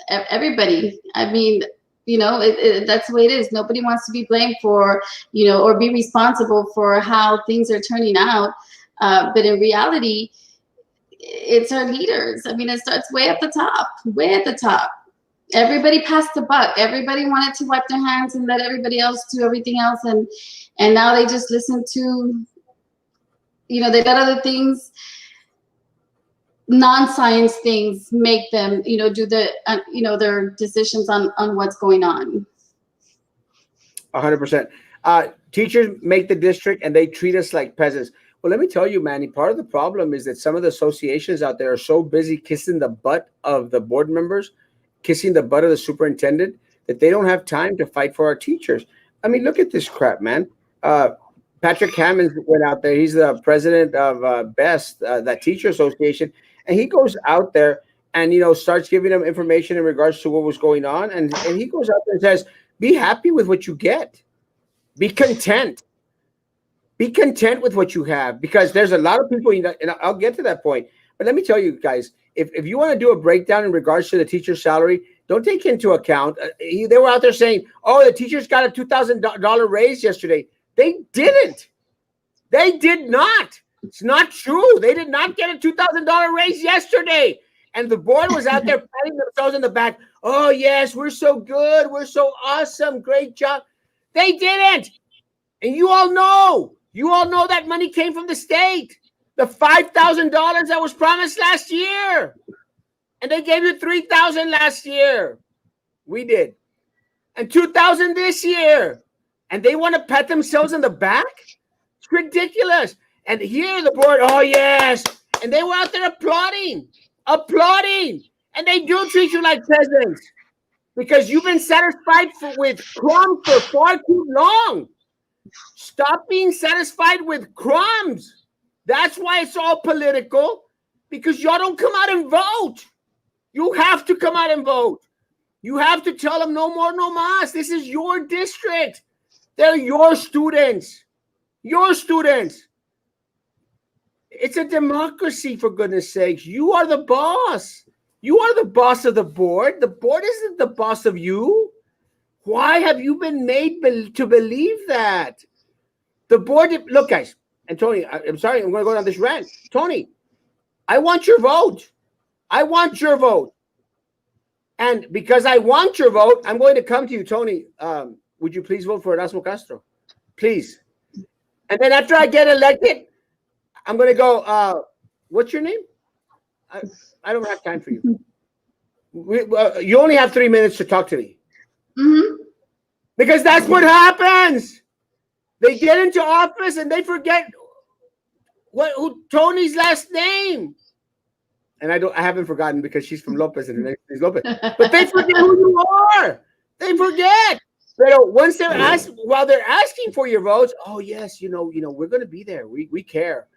Everybody. I mean, you know, that's the way it is. Nobody wants to be blamed for, you know, or be responsible for how things are turning out. But in reality, it's our leaders. I mean, it starts way at the top, way at the top. Everybody passed the buck. Everybody wanted to wipe their hands and let everybody else do everything else, and now they just listen to, you know, they let other things, non-science things, make them, you know, do the, you know, their decisions on what's going on. 100%. Teachers make the district and they treat us like peasants. Well, let me tell you, Manny, part of the problem is that some of the associations out there are so busy kissing the butt of the board members, kissing the butt of the superintendent, that they don't have time to fight for our teachers. I mean, look at this crap, man. Patrick Hammonds went out there. He's the president of BEST, that teacher association, and he goes out there and, you know, starts giving them information in regards to what was going on. And he goes out there and says, be happy with what you get. Be content. Be content with what you have, because there's a lot of people, and I'll get to that point. But let me tell you guys, if you want to do a breakdown in regards to the teacher's salary, don't take into account. They were out there saying, oh, the teachers got a $2,000 raise yesterday. They didn't. They did not. It's not true. They did not get a $2,000 raise yesterday. And the board was out there patting themselves in the back. Oh, yes, we're so good. We're so awesome. Great job. They didn't. And you all know that money came from the state. The $5,000 that was promised last year. And they gave you $3,000 last year. We did. And $2,000 this year. And they want to pat themselves in the back? It's ridiculous. And here the board, oh, yes. And they were out there applauding. And they do treat you like peasants because you've been satisfied with crumbs for far too long. Stop being satisfied with crumbs. That's why it's all political, because y'all don't come out and vote. You have to come out and vote. You have to tell them no more, no mas. This is your district. They're your students. Your students. It's a democracy, for goodness sakes. You are the boss. You are the boss of the board. The board isn't the boss of you. Why have you been made to believe that? The board, look, guys, and Tony, I'm sorry, I'm going to go down this rant. Tony, I want your vote. I want your vote. And because I want your vote, I'm going to come to you, Tony. Would you please vote for Erasmo Castro? Please. And then after I get elected, I'm going to go, what's your name? I don't have time for you. You only have 3 minutes to talk to me. Mm-hmm. Because that's what happens. They get into office and they forget who Tony's last name. And I haven't forgotten, because she's from Lopez and her name is Lopez. But they forget who you are. They forget. But once they're while they're asking for your votes, oh yes, you know, we're gonna be there. We care.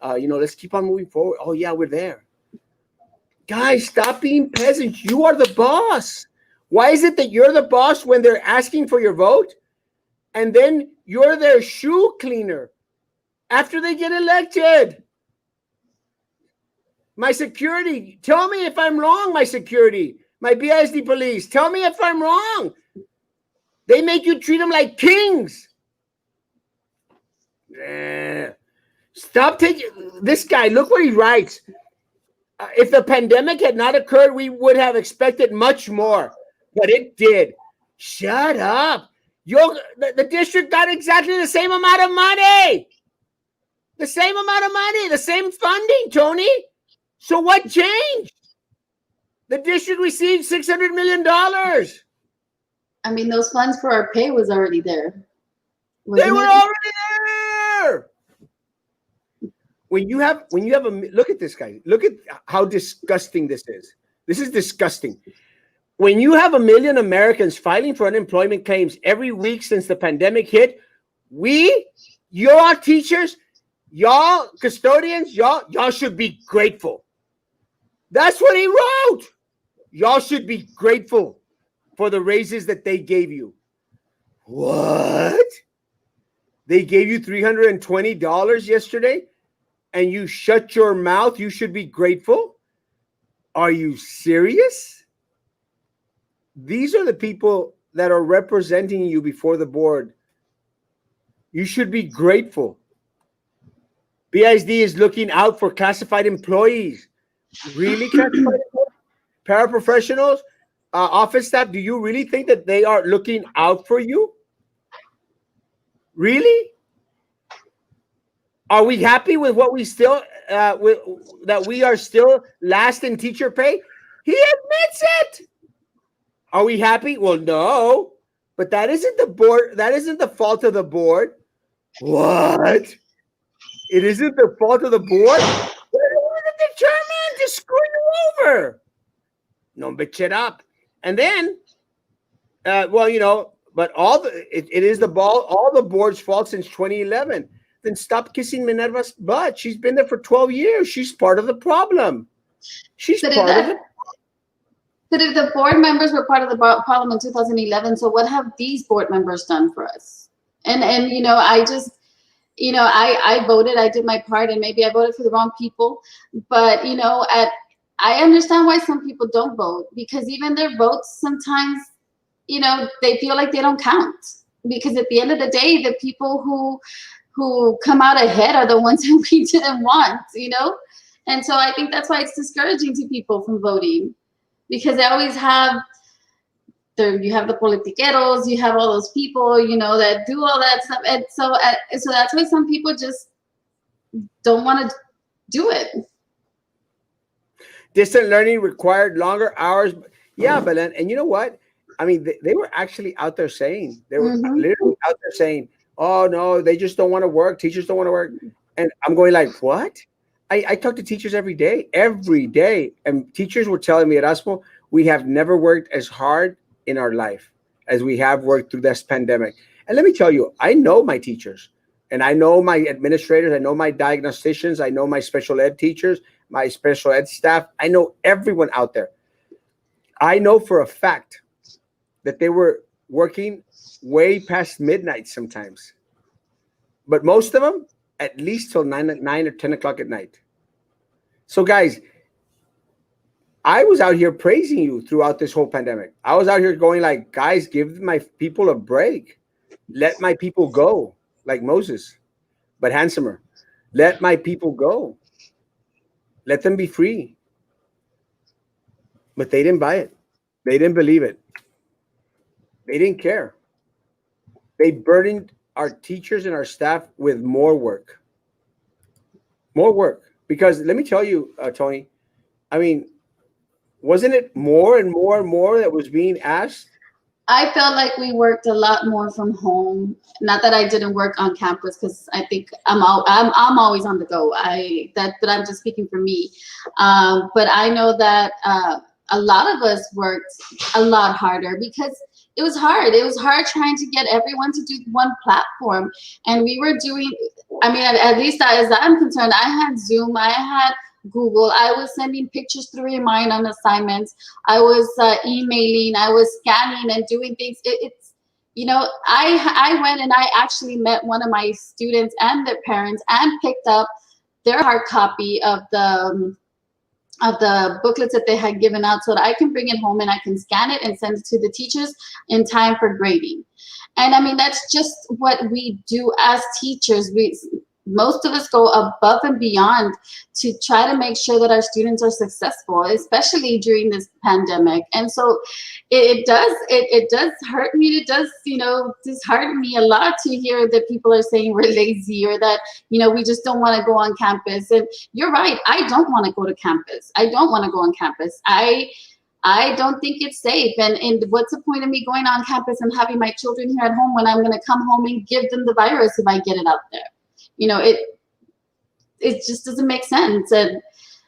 Let's keep on moving forward. Oh yeah, we're there. Guys, stop being peasants. You are the boss. Why is it that you're the boss when they're asking for your vote, and then you're their shoe cleaner after they get elected? My security, tell me if I'm wrong, my security, my BISD police, tell me if I'm wrong. They make you treat them like kings. Stop taking this guy. Look what he writes. If the pandemic had not occurred, we would have expected much more, but it did. Shut up. The district got exactly the same amount of money. The same amount of money, the same funding, Tony. So what changed? The district received $600 million. I mean, those funds for our pay was already there. They were already there. When you have look at this guy. Look at how disgusting this is. This is disgusting. When you have 1 million Americans filing for unemployment claims every week since the pandemic hit, y'all teachers, y'all custodians, y'all should be grateful. That's what he wrote. Y'all should be grateful for the raises that they gave you. What? They gave you $320 yesterday and you shut your mouth? You should be grateful? Are you serious? These are the people that are representing you before the board. You should be grateful. BISD is looking out for classified employees. Really, classified employees? Paraprofessionals, office staff, do you really think that they are looking out for you? Really? Are we happy with what we still that we are still last in teacher pay? He admits it. Are we happy? Well, no, but that isn't the board. That isn't the fault of the board. What? It isn't the fault of the board? The chairman just screw you over. No, bitch it up. And then, well, you know, but it is all the board's fault since 2011. Then stop kissing Minerva's butt. She's been there for 12 years. She's part of the problem. She's part of it. But if the board members were part of the problem in 2011, so what have these board members done for us? And you know, I just, you know, I voted, I did my part, and maybe I voted for the wrong people. But, you know, I understand why some people don't vote, because even their votes sometimes, you know, they feel like they don't count. Because at the end of the day, the people who come out ahead are the ones that we didn't want, you know? And so I think that's why it's discouraging to people from voting, because they always have, you have the politiqueros, you have all those people, you know, that do all that stuff. And so that's why some people just don't want to do it. Distant learning required longer hours. Yeah, but and you know what? I mean, they were actually out there saying, they were literally out there saying, oh, no, they just don't want to work. Teachers don't want to work. And I'm going like, what? I talk to teachers every day. And teachers were telling me, Erasmo, we have never worked as hard in our life as we have worked through this pandemic. And let me tell you, I know my teachers and I know my administrators. I know my diagnosticians. I know my special ed teachers, my special ed staff. I know everyone out there. I know for a fact that they were working way past midnight sometimes, but most of them at least till 9 or 10 o'clock at night. So guys, I was out here praising you throughout this whole pandemic. I was out here going like, guys, give my people a break. Let my people go, like Moses, but handsomer. Let my people go. Let them be free. But they didn't buy it. They didn't believe it. They didn't care. They burdened our teachers and our staff with more work. More work. Because let me tell you, Tony, I mean, wasn't it more and more and more that was being asked? I felt like we worked a lot more from home. Not that I didn't work on campus, because I think I'm always on the go. But I'm just speaking for me. But I know that a lot of us worked a lot harder, because it was hard. It was hard trying to get everyone to do one platform. And we were doing, I mean, at least as I'm concerned, I had Zoom, I had Google, I was sending pictures through Remind on assignments, I was emailing, I was scanning and doing things. It's, you know, I went and I actually met one of my students and their parents and picked up their hard copy of the booklets that they had given out, so that I can bring it home and I can scan it and send it to the teachers in time for grading. And I mean, that's just what we do as teachers. Most of us go above and beyond to try to make sure that our students are successful, especially during this pandemic. And so it does hurt me. It does, you know, dishearten me a lot to hear that people are saying we're lazy, or that, you know, we just don't want to go on campus. And you're right. I don't want to go to campus. I don't want to go on campus. I don't think it's safe. And what's the point of me going on campus and having my children here at home when I'm going to come home and give them the virus if I get it out there? You know, it just doesn't make sense. And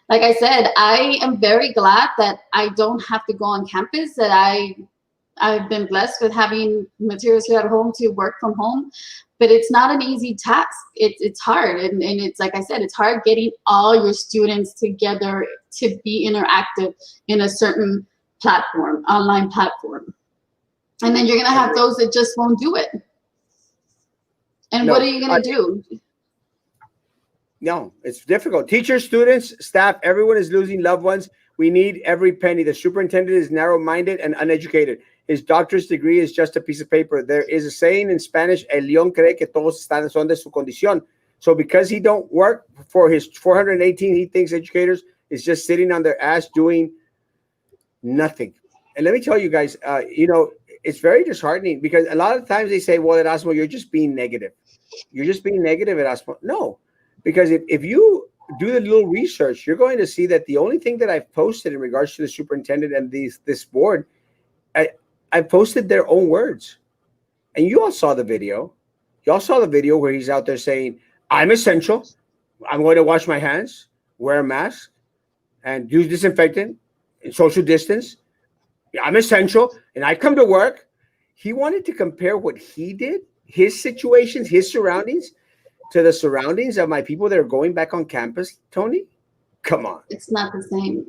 like I said, I am very glad that I don't have to go on campus, that I've been blessed with having materials here at home to work from home, but it's not an easy task. It's hard. And it's, like I said, it's hard getting all your students together to be interactive in a certain platform, online platform. And then you're going to have those that just won't do it. And what are you going to do? No, it's difficult. Teachers, students, staff, everyone is losing loved ones. We need every penny. The superintendent is narrow-minded and uneducated. His doctor's degree is just a piece of paper. There is a saying in Spanish, el león cree que todos son de su condición. So because he don't work for his 418, he thinks educators is just sitting on their ass doing nothing. And let me tell you guys, it's very disheartening because a lot of times they say, well, Erasmo, you're just being negative. You're just being negative, Erasmo. No, because if you do the little research, you're going to see that the only thing that I've posted in regards to the superintendent and this board, I posted their own words. And you all saw the video. You all saw the video where he's out there saying, I'm essential. I'm going to wash my hands, wear a mask, and use disinfectant and social distance. I'm essential, and I come to work. He wanted to compare what he did, his situations, his surroundings, to the surroundings of my people that are going back on campus. Tony, come on. It's not the same.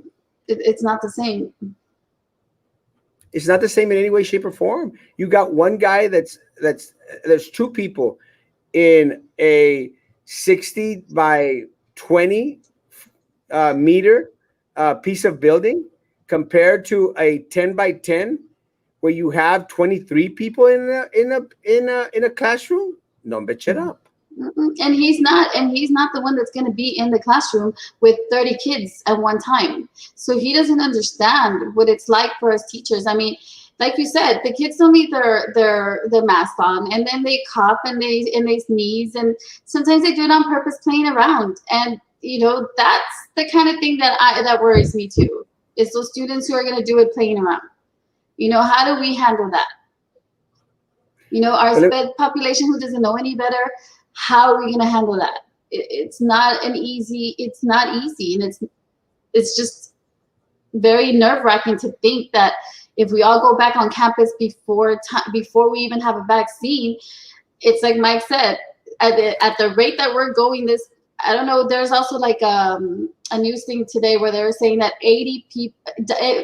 It's not the same. It's not the same in any way, shape, or form. You got one guy there's two people in a 60 by 20 meter piece of building compared to a 10 by 10 where you have 23 people in a classroom. No, bitch it up. And he's not the one that's going to be in the classroom with 30 kids at one time. So he doesn't understand what it's like for us teachers. I mean, like you said, the kids don't need their mask on, and then they cough and they sneeze, and sometimes they do it on purpose, playing around. And that's the kind of thing that worries me too. Is those students who are going to do it playing around. How do we handle that? Our sped population who doesn't know any better. How are we going to handle that? It's not easy, and it's just very nerve-wracking to think that if we all go back on campus before we even have a vaccine, it's like Mike said, at the rate that we're going, this, I don't know. There's also like a news thing today where they were saying that 80 people,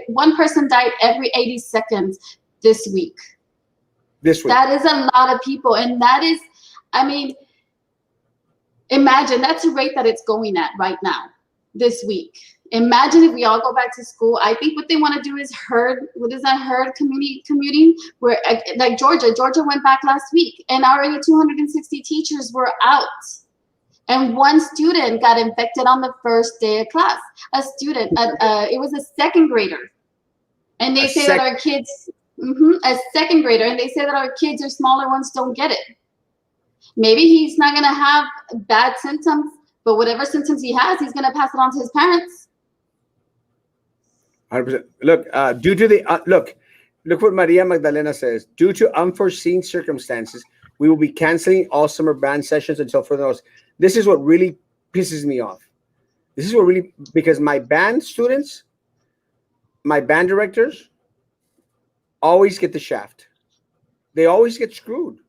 one person died every 80 seconds this week. That is a lot of people, and that is, I mean. Imagine that's the rate that it's going at right now, this week. Imagine if we all go back to school. I think what they want to do is herd commuting, where like Georgia went back last week, and already 260 teachers were out. And one student got infected on the first day of class. A student, it was a second grader. And they say that our kids, a second grader, and they say that our kids or smaller ones don't get it. Maybe he's not going to have bad symptoms, but whatever symptoms he has, he's going to pass it on to his parents. 100%. Look, due to the look what Maria Magdalena says. Due to unforeseen circumstances, we will be canceling all summer band sessions until further notice. This is what really pisses me off. Because my band students, my band directors, always get the shaft. They always get screwed.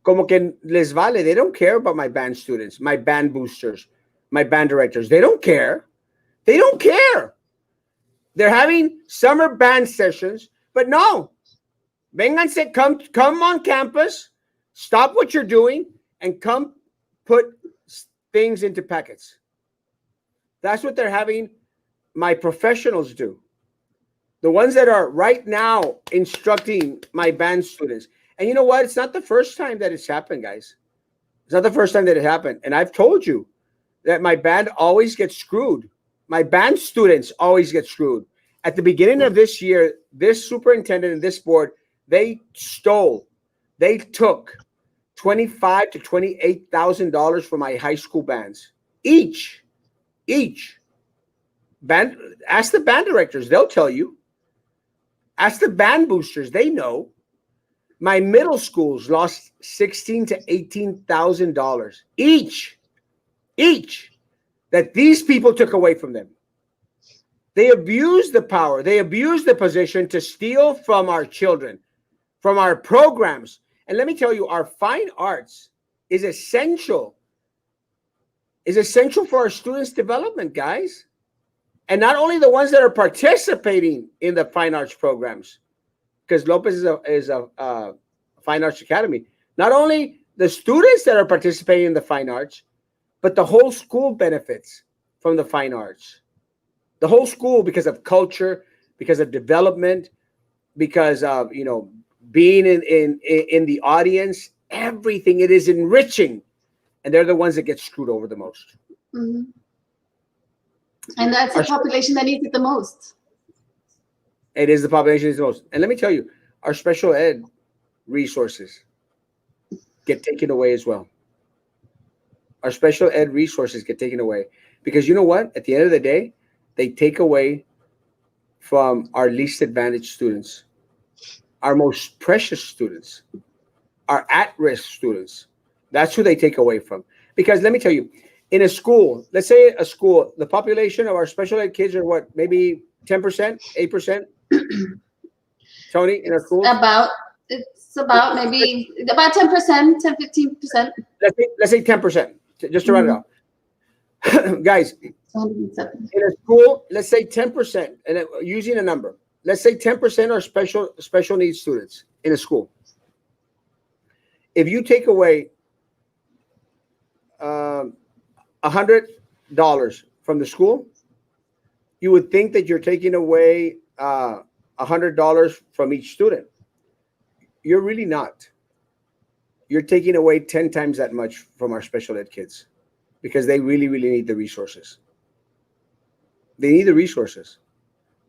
Como que les vale. They don't care about my band students, my band boosters, my band directors. They don't care. They don't care. They're having summer band sessions, but no. Vénganse, come on campus, stop what you're doing, and come put things into packets. That's what they're having my professionals do. The ones that are right now instructing my band students. And you know what? It's not the first time that it's happened, guys. It's not the first time that it happened. And I've told you that my band always gets screwed. My band students always get screwed. At the beginning of this year, this superintendent and this board, they took $25,000 to $28,000 for my high school bands. Each band. Ask the band directors; they'll tell you. Ask the band boosters; they know. My middle schools lost $16,000 to $18,000 each. that these people took away from them. They abused the power. They abused the position to steal from our children, from our programs. And let me tell you, our fine arts is essential for our students' development, guys. And not only the ones that are participating in the fine arts programs, because Lopez is a fine arts academy. Not only the students that are participating in the fine arts, but the whole school benefits from the fine arts. The whole school, because of culture, because of development, because of being in the audience, everything. It is enriching, and they're the ones that get screwed over the most. Mm-hmm. And that's the population that needs it the most. It is the population that needs it the most. And let me tell you, our special ed resources get taken away as well. Our special ed resources get taken away because you know what? At the end of the day, they take away from our least advantaged students, our most precious students, our at-risk students. That's who they take away from. Because let me tell you, in a school, let's say a school, the population of our special ed kids are what, maybe 10%, 8%? Tony, in our schools? It's about maybe about 10%, 10, 15%. Let's say 10%, just to round it off. Guys, 107. in a school, let's say 10%, and using a number, let's say 10% are special needs students in a school. If you take away $100 from the school, you would think that you're taking away $100 from each student. You're really not. You're taking away 10 times that much from our special ed kids because they really, really need the resources. They need the resources.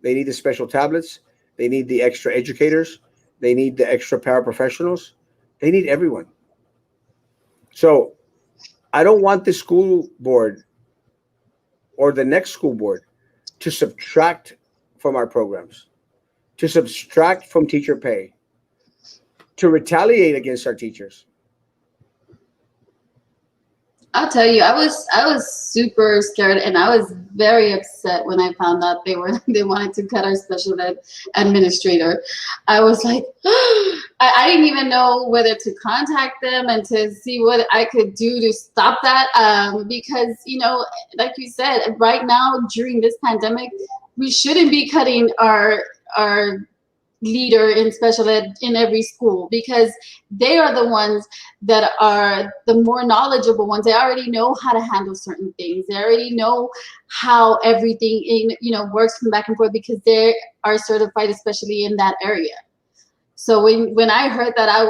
They need the special tablets. They need the extra educators. They need the extra paraprofessionals. They need everyone. So I don't want the school board or the next school board to subtract from our programs, to subtract from teacher pay, to retaliate against our teachers. I'll tell you, I was super scared, and I was very upset when I found out they wanted to cut our special ed administrator. I was like, I didn't even know whether to contact them and to see what I could do to stop that. Because like you said, right now during this pandemic, we shouldn't be cutting our leader in special ed in every school because they are the ones that are the more knowledgeable ones. They already know how to handle certain things. They already know how everything works from back and forth because they are certified, especially in that area. So when I heard that, I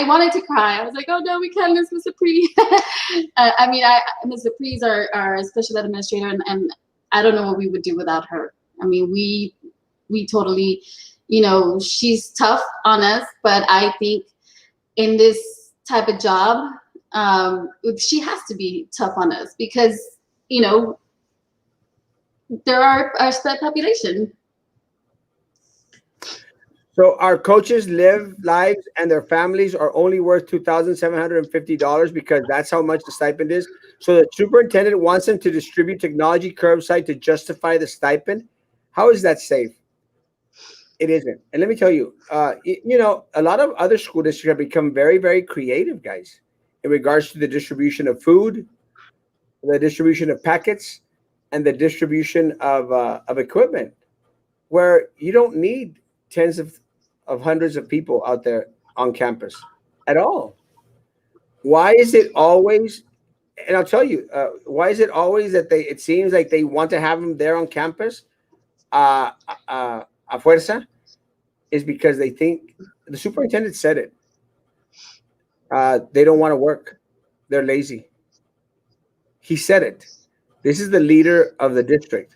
wanted to cry. I was like, oh no, we can't lose Ms. Apri. Ms. Apri is our special ed administrator, and I don't know what we would do without her. I mean, we totally, she's tough on us, but I think in this type of job, she has to be tough on us because, there are our sped population. So our coaches live lives and their families are only worth $2,750 because that's how much the stipend is. So the superintendent wants them to distribute technology curbside to justify the stipend. How is that safe? It isn't. And let me tell you, a lot of other school districts have become very, very creative, guys, in regards to the distribution of food, the distribution of packets, and the distribution of equipment, where you don't need tens of hundreds of people out there on campus at all. Why is it always, and I'll tell you, why is it always that it seems like they want to have them there on campus, a fuerza, is because they think, the superintendent said it, they don't want to work. They're lazy. He said it. This is the leader of the district.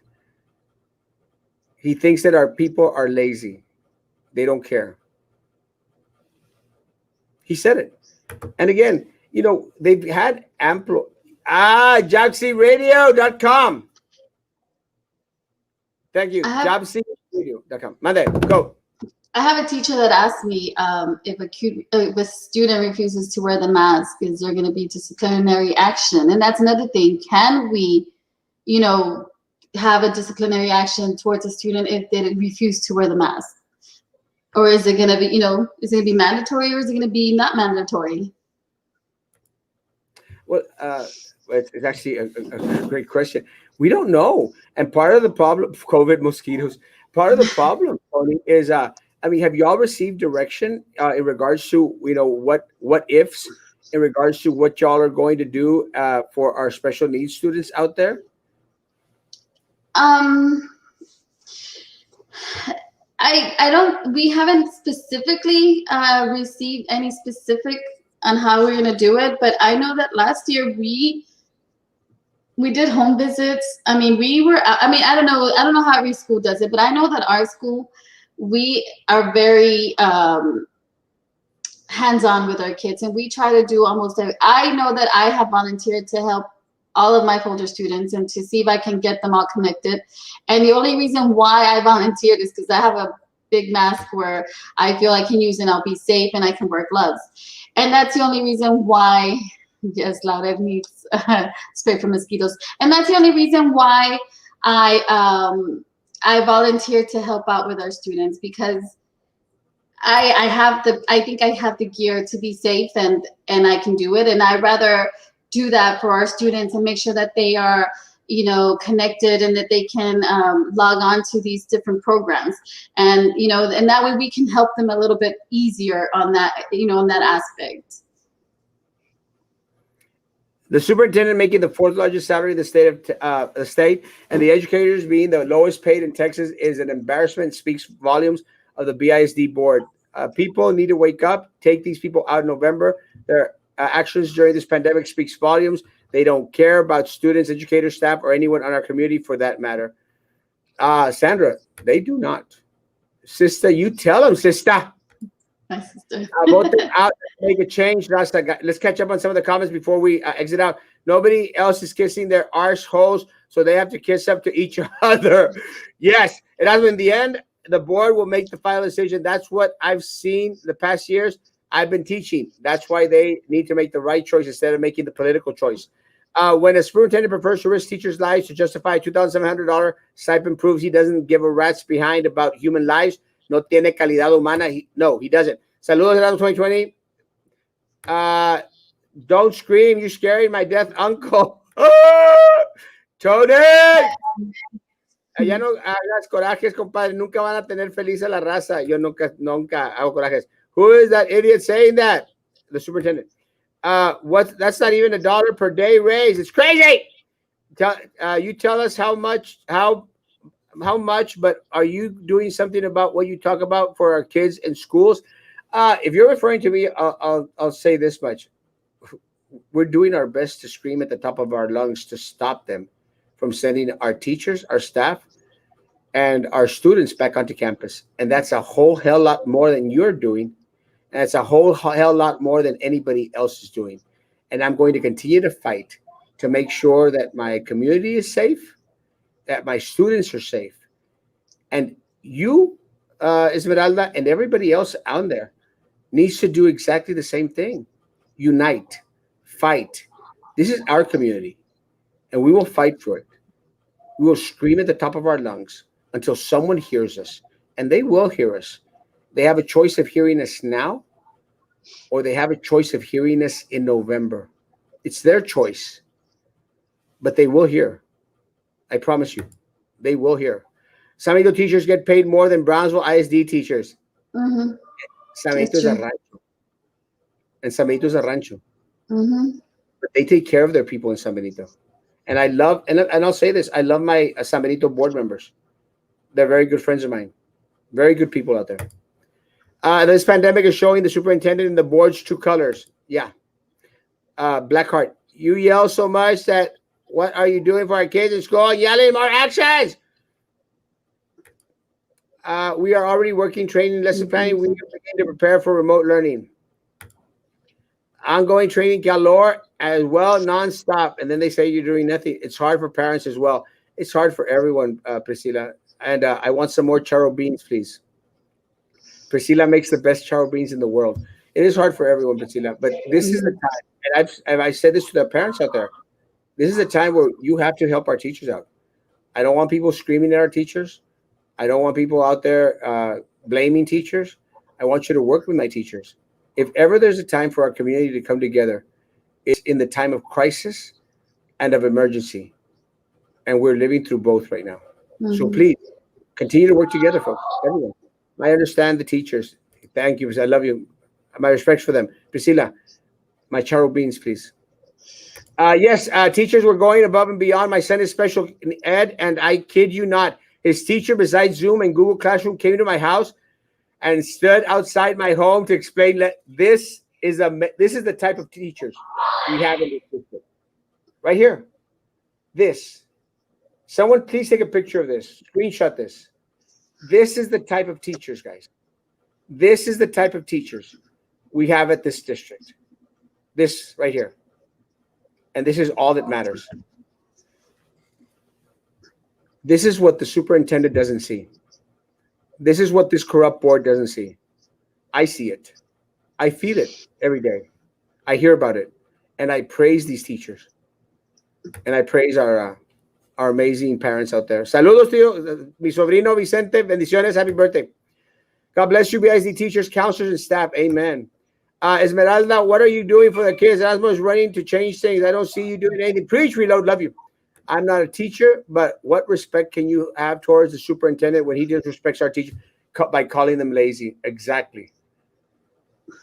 He thinks that our people are lazy. They don't care. He said it. And again, they've had ample. JobCRadio.com. Thank you. JobCRadio.com. Mande, go. I have a teacher that asked me if a student refuses to wear the mask, is there going to be disciplinary action? And that's another thing. Can we you know, have a disciplinary action towards a student if they refuse to wear the mask? Or is it going to be, is it going to be mandatory, or is it going to be not mandatory? Well, it's actually a great question. We don't know, and part of the problem, COVID mosquitoes. Part of the problem, Tony, is I mean, have y'all received direction in regards to what ifs in regards to what y'all are going to do for our special needs students out there? Um, I don't. We haven't specifically received any specific on how we're gonna do it, but I know that last year we did home visits. I mean, we were. I mean, I don't know. I don't know how every school does it, but I know that our school, we are very hands-on with our kids, and we try to do almost every. I know that I have volunteered to help all of my Folger students and to see if I can get them all connected. And the only reason why I volunteered is because I have a big mask where I feel I can use and I'll be safe and I can wear gloves. And that's the only reason why, yes, Laura needs spray for mosquitoes. And that's the only reason why I volunteered to help out with our students, because I think I have the gear to be safe, and I can do it. And I'd rather do that for our students and make sure that they are, connected, and that they can log on to these different programs, and and that way we can help them a little bit easier on that, on that aspect. The superintendent making the fourth largest salary in the state, and the educators being the lowest paid in Texas is an embarrassment. Speaks volumes of the BISD board. People need to wake up. Take these people out in November. Their actions during this pandemic speaks volumes. They don't care about students, educators, staff, or anyone on our community for that matter. Sandra, they do not. Sister, you tell them, sister. My sister. Vote them out, make a change. Let's catch up on some of the comments before we exit out. Nobody else is kissing their arse holes, so they have to kiss up to each other. Yes, it has. In the end, the board will make the final decision. That's what I've seen the past years. I've been teaching. That's why they need to make the right choice instead of making the political choice. When a superintendent prefers to risk teachers' lives to justify a $2,700 stipend, proves he doesn't give a rat's behind about human lives. No tiene calidad humana. No, he doesn't. Saludos, Erasmo 2020. Don't scream. You're scaring my deaf uncle. Tony. Ya no hagas corajes, compadre. Nunca van a tener feliz a la raza. Yo nunca hago corajes. Who is that idiot saying that? The superintendent. That's not even $1 per day raise. It's crazy. You tell us how much, but are you doing something about what you talk about for our kids in schools? If you're referring to me, I'll say this much. We're doing our best to scream at the top of our lungs to stop them from sending our teachers, our staff, and our students back onto campus. And that's a whole hell lot more than you're doing. And it's a whole hell lot more than anybody else is doing. And I'm going to continue to fight to make sure that my community is safe, that my students are safe. And you, Esmeralda, and everybody else out there needs to do exactly the same thing. Unite, fight. This is our community, and we will fight for it. We will scream at the top of our lungs until someone hears us, and they will hear us. They have a choice of hearing us now, or they have a choice of hearing us in November. It's their choice, but they will hear. I promise you, they will hear. San Benito teachers get paid more than Brownsville ISD teachers. Mm-hmm. San Benito is a rancho. And San Benito is a rancho. Mm-hmm. But they take care of their people in San Benito. And I love, and I'll say this, I love my San Benito board members. They're very good friends of mine. Very good people out there. This pandemic is showing the superintendent and the board's true colors. Yeah. Blackheart, you yell so much that what are you doing for our kids in school? Yelling more actions. We are already working, training, lesson planning. We are beginning to prepare for remote learning. Ongoing training galore as well, nonstop. And then they say you're doing nothing. It's hard for parents as well. It's hard for everyone, Priscilla. And I want some more charro beans, please. Priscilla makes the best charro beans in the world. It is hard for everyone, Priscilla, but this is the time. And I've said this to the parents out there. This is a time where you have to help our teachers out. I don't want people screaming at our teachers. I don't want people out there blaming teachers. I want you to work with my teachers. If ever there's a time for our community to come together, it's in the time of crisis and of emergency. And we're living through both right now. So please continue to work together, folks. Everyone. I understand the teachers. Thank you. I love you. My respects for them. Priscilla, my charo beans, please. Yes, teachers were going above and beyond. My son is special ed, and I kid you not, his teacher, besides Zoom and Google Classroom, came to my house and stood outside my home to explain that this is the type of teachers we have in this district. Right here. This. Someone please take a picture of this. Screenshot this. This is the type of teachers, guys. This is the type of teachers we have at this district. This right here. And this is all that matters. This is what the superintendent doesn't see. This is what this corrupt board doesn't see. I see it. I feel it every day. I hear about it. And I praise these teachers. And I praise our amazing parents out there. Saludos, tío. Mi sobrino Vicente. Bendiciones. Happy birthday. God bless you, BISD teachers, counselors, and staff. Amen. Esmeralda, what are you doing for the kids? Erasmo is running to change things. I don't see you doing anything. Preach, reload, love you. I'm not a teacher, but what respect can you have towards the superintendent when he disrespects our teachers by calling them lazy? Exactly.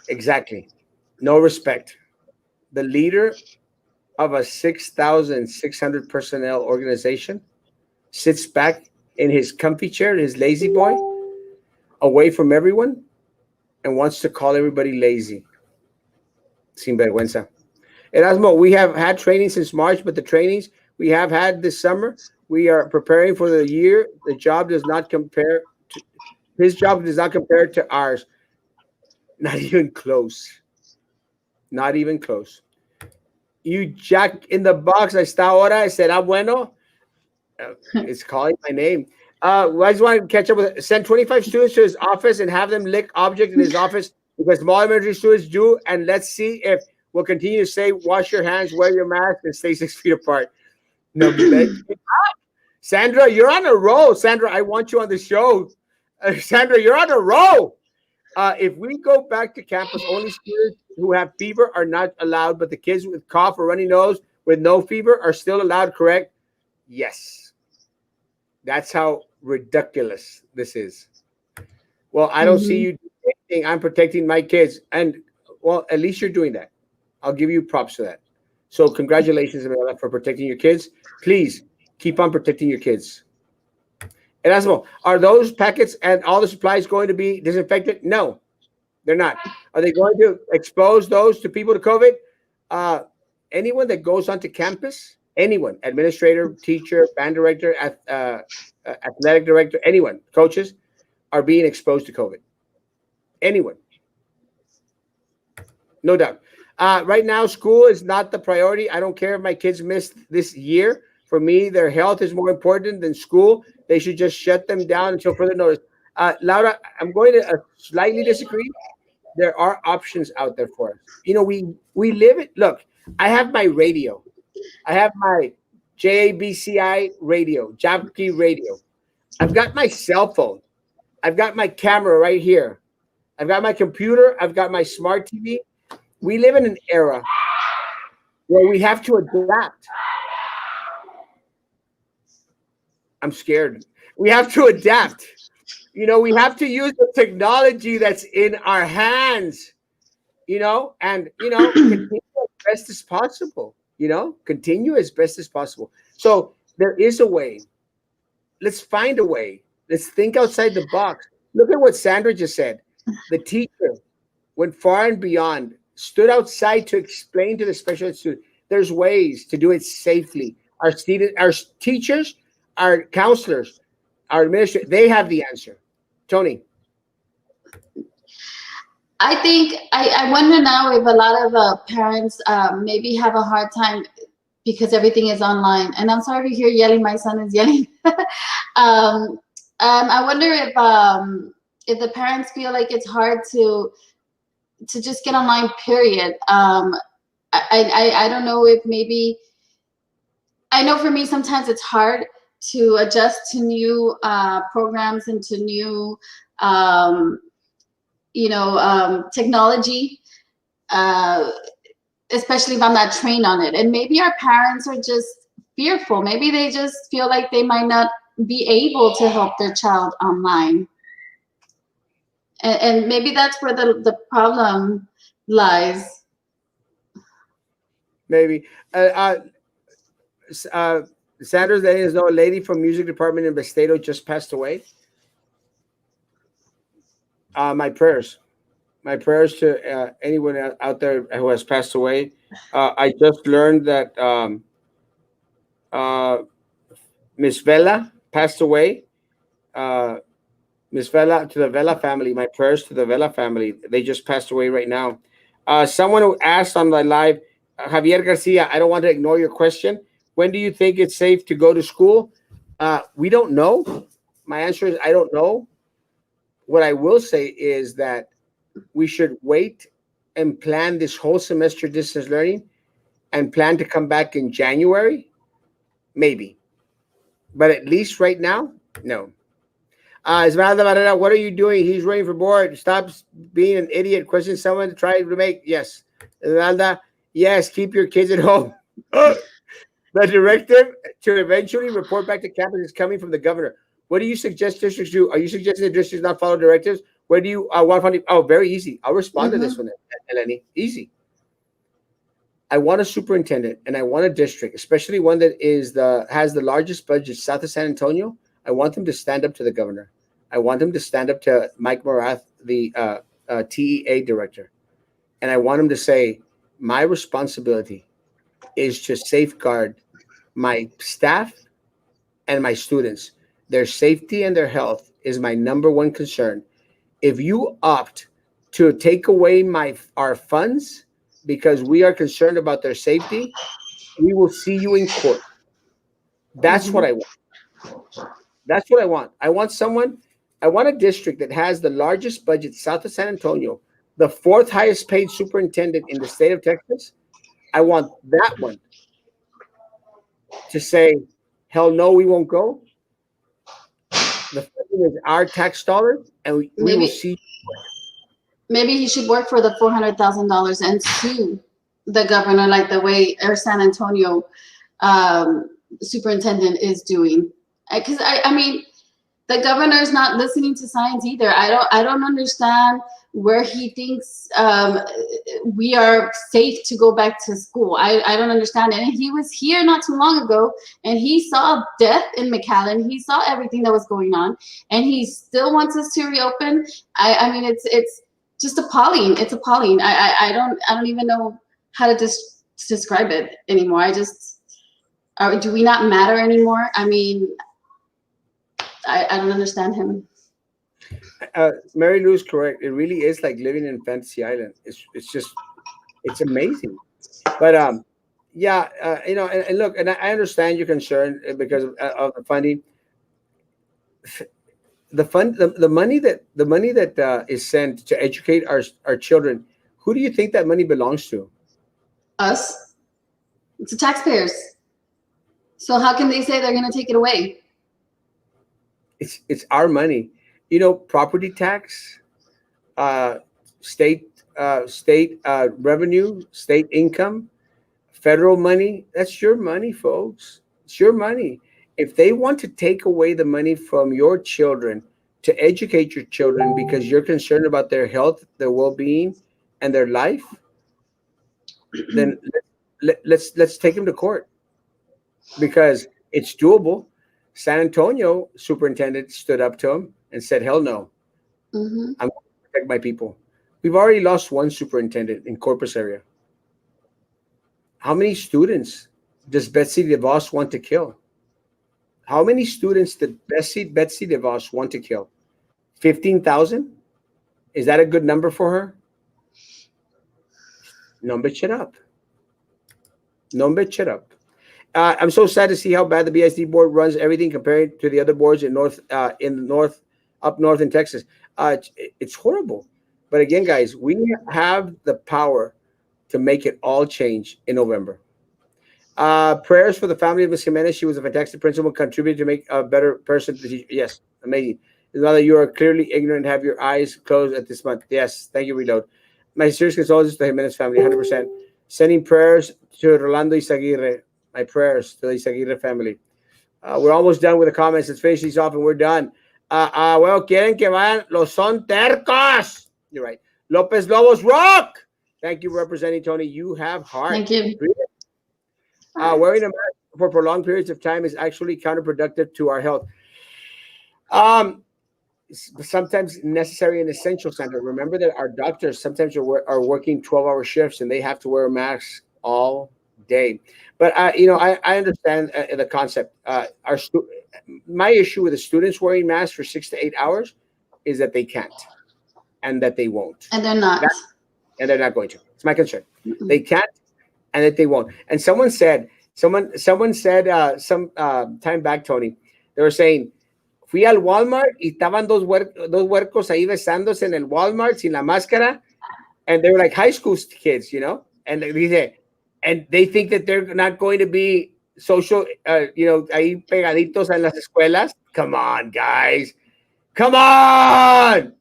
Exactly. No respect. The leader of a 6,600 personnel organization sits back in his comfy chair, his lazy boy, away from everyone, and wants to call everybody lazy. Sin vergüenza. Erasmo, we have had training since March, but the trainings we have had this summer, we are preparing for the year. The job does not compare to his job does not compare to ours. Not even close. Not even close. You Jack in the box. I está ahora. ¿Será bueno? It's calling my name. I just want to catch up with send 25 students to his office and have them lick objects in his office because small elementary students do. And let's see if we'll continue to say, wash your hands, wear your mask, and stay 6 feet apart. No, Sandra, you're on a roll. Sandra, I want you on the show. Sandra, you're on a roll. If we go back to campus, only students who have fever are not allowed, but the kids with cough or runny nose with no fever are still allowed, correct? Yes. That's how ridiculous this is. Well, I don't see you doing anything. I'm protecting my kids. And, well, at least you're doing that. I'll give you props for that. So congratulations, Amanda, for protecting your kids. Please keep on protecting your kids. Erasmo, are those packets and all the supplies going to be disinfected? No, they're not. Are they going to expose those to people to COVID? Anyone that goes onto campus, anyone, administrator, teacher, band director, athletic director, anyone, coaches, are being exposed to COVID. Anyone. No doubt. Right now, school is not the priority. I don't care if my kids missed this year. For me, their health is more important than school. They should just shut them down until further notice. Laura, I'm going to slightly disagree. There are options out there for us. You know, we live it. Look, I have my radio. I have my JABCI radio, Jockey radio. I've got my cell phone. I've got my camera right here. I've got my computer. I've got my smart TV. We live in an era where we have to adapt. I'm scared. We have to adapt. You know, we have to use the technology that's in our hands, you know, and, you know, continue as best as possible, you know, continue as best as possible. So there is a way. Let's find a way. Let's think outside the box. Look at what Sandra just said. The teacher went far and beyond, stood outside to explain to the special ed student, there's ways to do it safely. Our teachers, our counselors, our administrators, they have the answer. Tony. I think I wonder now if a lot of parents maybe have a hard time because everything is online. And I'm sorry to hear yelling. My son is yelling. I wonder if the parents feel like it's hard to just get online, period. I don't know if maybe I know for me sometimes it's hard to adjust to new programs and to new technology, especially if I'm not trained on it. And maybe our parents are just fearful. Maybe they just feel like they might not be able to help their child online. And maybe that's where the problem lies. Maybe. Sanders, there is no lady from music department in Bestedo just passed away. My prayers. My prayers to anyone out there who has passed away. I just learned that uh, Miss Vela passed away. Uh, Miss Vela, to the Vela family. My prayers to the Vela family. They just passed away right now. Someone who asked on my live, Javier Garcia. I don't want to ignore your question. When do you think it's safe to go to school? We don't know. My answer is I don't know. What I will say is that we should wait and plan this whole semester distance learning and plan to come back in January, maybe. But at least right now, no. Esmeralda Barrera, what are you doing? He's running for board. Stop being an idiot. Question someone to try to make. Yes. Esmeralda, yes, keep your kids at home. The directive to eventually report back to campus is coming from the governor. What do you suggest districts do? Are you suggesting the districts not follow directives? Where do you want funding? Oh, very easy. I'll respond to this one, Eleni. Easy. I want a superintendent and I want a district, especially one that has the largest budget south of San Antonio. I want them to stand up to the governor. I want them to stand up to Mike Morath, the TEA director. And I want him to say, my responsibility is to safeguard my staff and my students. Their safety and their health is my number one concern. If you opt to take away our funds because we are concerned about their safety, we will see you in court. That's what I want. That's what I want. I want a district that has the largest budget south of San Antonio, the fourth highest paid superintendent in the state of Texas. I want that one to say, hell no, we won't go. The funding is our tax dollar, and we will see. Maybe he should work for the $400,000 and sue the governor like the way Air San Antonio superintendent is doing. Because I mean, the governor is not listening to science either. I don't understand where he thinks we are safe to go back to school. I don't understand it. And he was here not too long ago, and he saw death in McAllen. He saw everything that was going on, and he still wants us to reopen. I mean, it's just appalling. It's appalling. I don't even know how to describe it anymore. Do we not matter anymore? I mean, I don't understand him. Mary Lou's correct. It really is like living in Fantasy Island. It's amazing. But and look, and I understand your concern because of the funding. The money that is sent to educate our children. Who do you think that money belongs to? Us. It's the taxpayers. So how can they say they're going to take it away? It's our money. Property tax, state revenue, state income, federal money. That's your money, folks. It's your money. If they want to take away the money from your children to educate your children because you're concerned about their health, their well-being, and their life, then let's take them to court because it's doable. San Antonio superintendent stood up to him and said, hell no. I'm going to protect my people. We've already lost one superintendent in Corpus area. How many students does Betsy DeVos want to kill? How many students did Betsy DeVos want to kill? 15,000? Is that a good number for her? No, bitch it up. No, bitch it up. I'm so sad to see how bad the BISD board runs everything compared to the other boards up north in Texas. It's horrible. But again, guys, we have the power to make it all change in November. Prayers for the family of Miss Jimenez. She was a fantastic principal, contributed to make a better person. Yes, amazing. Now that you are clearly ignorant, have your eyes closed at this month. Yes, thank you, Reload. My serious condolences to the Jimenez family, 100%. Sending prayers to Rolando Isaguirre. My prayers to the Isaguirre family. We're almost done with the comments. Let's finish these off and we're done. Well, quieren que vayan. Los son tercos. You're right. Lopez Lobos Rock. Thank you for representing, Tony. You have heart. Thank you. Wearing a mask for prolonged periods of time is actually counterproductive to our health. Sometimes necessary and essential, Sandra. Remember that our doctors sometimes are working 12-hour shifts and they have to wear masks all day. But I understand the concept. My issue with the students wearing masks for 6 to 8 hours is that they can't and that they won't. And they're not. And they're not going to. It's my concern. Mm-mm. They can't and that they won't. And someone said some time back, Tony, they were saying, fui al Walmart y estaban dos huercos ahí besándose en el Walmart sin la máscara. And they were like high school kids, and they think that they're not going to be social, ahí pegaditos en las escuelas. Come on, guys. Come on.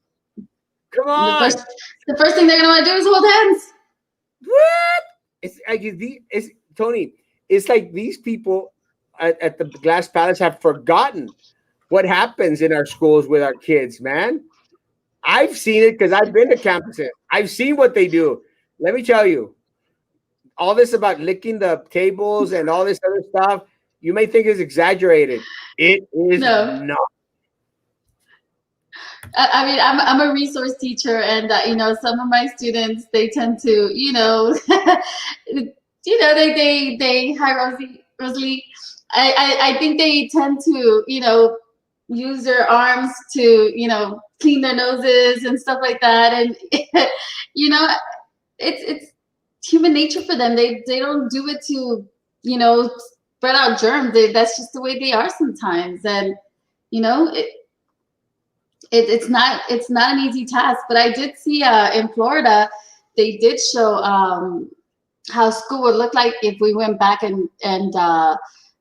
The first thing they're going to want to do is hold hands. What? It's Tony, it's like these people at the Glass Palace have forgotten what happens in our schools with our kids, man. I've seen it because I've been to campuses. I've seen what they do. Let me tell you, all this about licking the tables and all this other stuff, you may think is exaggerated. It is not. I mean, I'm a resource teacher, and some of my students, they tend to, they hi Rosalie. I think they tend to, use their arms to, clean their noses and stuff like that, and it's human nature for them. They don't do it to, spread out germs. That's just the way they are sometimes, and it's not an easy task. But I did see in Florida, they did show how school would look like if we went back and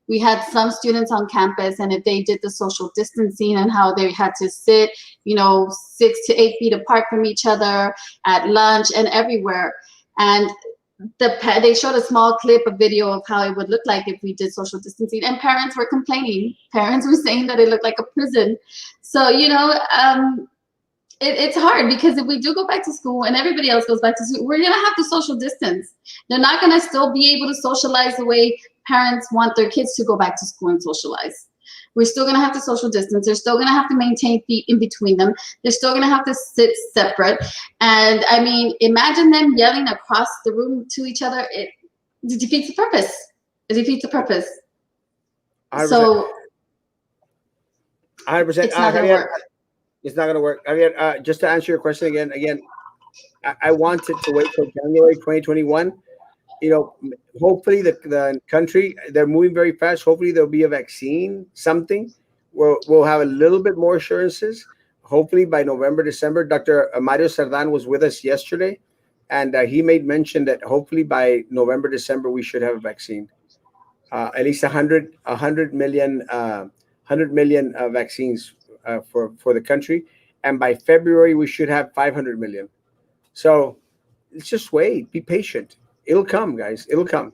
we had some students on campus, and if they did the social distancing and how they had to sit, 6 to 8 feet apart from each other at lunch and everywhere. And they showed a small clip, a video of how it would look like if we did social distancing, and parents were complaining. Parents were saying that it looked like a prison. So, it's hard, because if we do go back to school and everybody else goes back to school, we're going to have to social distance. They're not going to still be able to socialize the way parents want their kids to go back to school and socialize. We're still going to have to social distance. They're still going to have to maintain feet in between them. They're still going to have to sit separate. And I mean, imagine them yelling across the room to each other. It defeats the purpose. It defeats the purpose. 100%. So 100%. It's not going to work. It's not going to work. I mean, just to answer your question again, I wanted to wait till January 2021. Hopefully the country, they're moving very fast. Hopefully there'll be a vaccine, something. We'll have a little bit more assurances. Hopefully by November, December. Dr. Mario Sardan was with us yesterday, and he made mention that hopefully by November, December, we should have a vaccine. At least 100 million vaccines for the country. And by February, we should have 500 million. So let's just wait. Be patient. It'll come, guys. It'll come.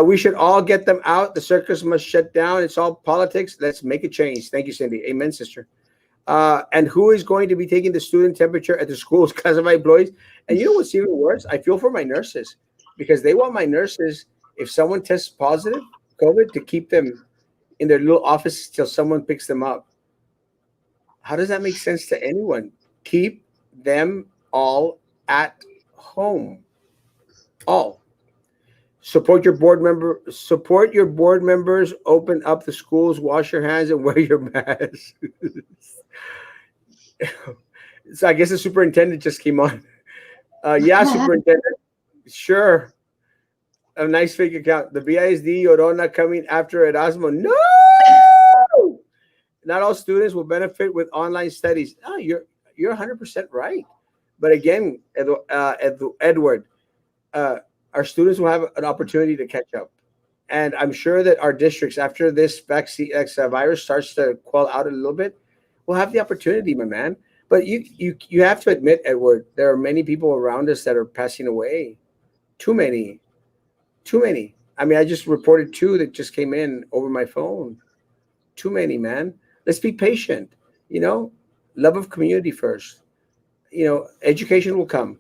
We should all get them out. The circus must shut down. It's all politics. Let's make a change. Thank you, Cindy. Amen, sister. And who is going to be taking the student temperature at the schools because of my employees? And you know what's even worse? I feel for my nurses, because they want my nurses, if someone tests positive COVID, to keep them in their little office till someone picks them up. How does that make sense to anyone? Keep them all at home. All. Support your board members. Open up the schools. Wash your hands and wear your mask. So I guess the superintendent just came on. Yeah, superintendent. Sure. A nice fake account. The BISD Orona coming after Erasmo. No! Not all students will benefit with online studies. No, you're 100% right. But again, Edward, our students will have an opportunity to catch up. And I'm sure that our districts, after this vaccine virus starts to quell out a little bit, will have the opportunity, my man. But you have to admit, Edward, there are many people around us that are passing away. Too many, too many. I mean, I just reported two that just came in over my phone. Too many, man. Let's be patient. You know, love of community first. Education will come.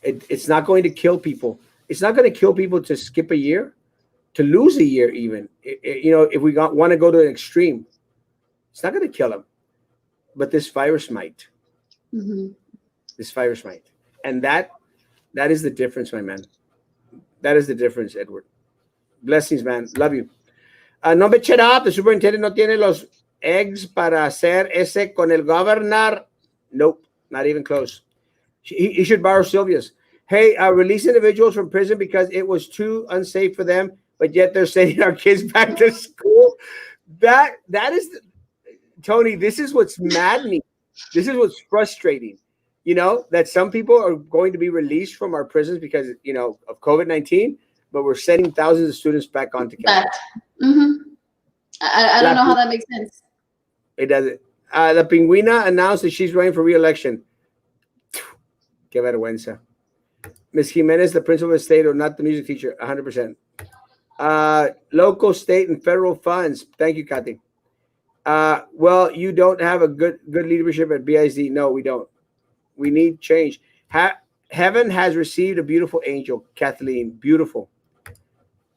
It's not going to kill people. It's not going to kill people to skip a year, to lose a year, even. If we want to go to an extreme, it's not going to kill them. But this virus might. Mhm. This virus might. And that is the difference, my man. That is the difference, Edward. Blessings, man. Love you. No me check up. The superintendent no tiene los eggs para hacer ese con el governor. Nope, not even close. He should borrow Sylvia's. Hey, release individuals from prison because it was too unsafe for them, but yet they're sending our kids back to school. That is, Tony. This is what's maddening. This is what's frustrating. That some people are going to be released from our prisons because of COVID-19, but we're sending thousands of students back onto campus. Mm-hmm. I don't know how that makes sense. It doesn't. The Pingüina announced that she's running for re-election. Que vergüenza. Ms. Jimenez, the principal of the state, or not the music teacher, 100%. Local, state, and federal funds. Thank you, Kathy. Well, you don't have a good leadership at BISD. No, we don't. We need change. Heaven has received a beautiful angel, Kathleen. Beautiful.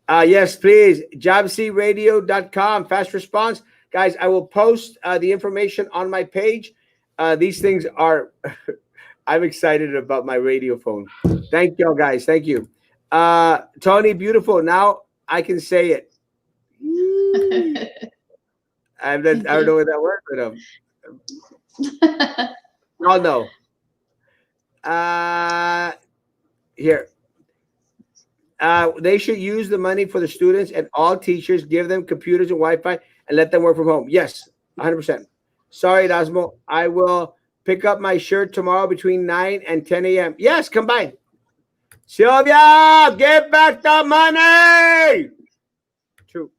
Yes, please. JobCRadio.com. Fast response. Guys, I will post the information on my page. These things are... I'm excited about my radio phone. Thank y'all, guys. Thank you. Tony, beautiful. Now I can say it. I don't know what that word, but oh no. Here. They should use the money for the students and all teachers, give them computers and Wi-Fi, and let them work from home. Yes, 100%. Sorry, Erasmo. I will pick up my shirt tomorrow between 9 and 10 a.m. Yes, come by. Sylvia, give back the money. True.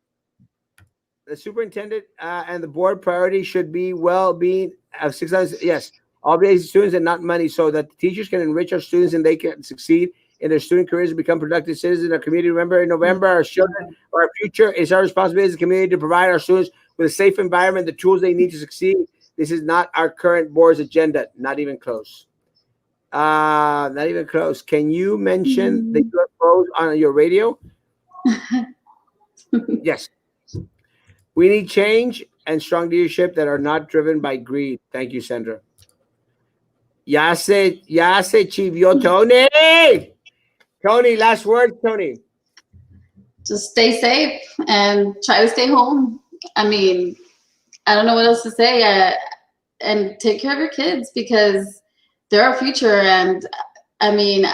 The superintendent and the board priority should be well-being of 600. Yes, all these students and not money, so that the teachers can enrich our students and they can succeed in their student careers and become productive citizens in our community. Remember, in November, our children, our future, is our responsibility as a community to provide our students with a safe environment, the tools they need to succeed. This is not our current board's agenda. Not even close. Not even close. Can you mention the UFOs on your radio? Yes. We need change and strong leadership that are not driven by greed. Thank you, Sandra. Ya se chivió, Tony. Tony, last word, Tony. Just stay safe and try to stay home. I mean, I don't know what else to say. And take care of your kids because they're our future. And I mean,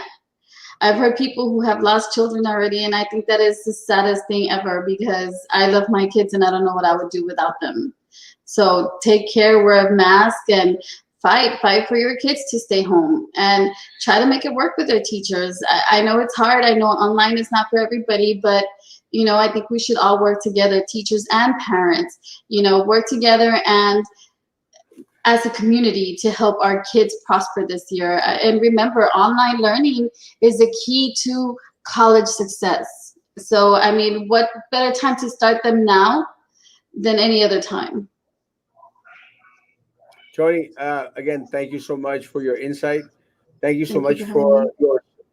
I've heard people who have lost children already, and I think that is the saddest thing ever because I love my kids and I don't know what I would do without them. So take care, wear a mask, and fight for your kids to stay home and try to make it work with their teachers. I know it's hard. I know online is not for everybody, but I think we should all work together, teachers and parents, work together and as a community to help our kids prosper this year. And remember, online learning is the key to college success. So, I mean, what better time to start them now than any other time? Tony, again, thank you so much for your insight. Thank you so much for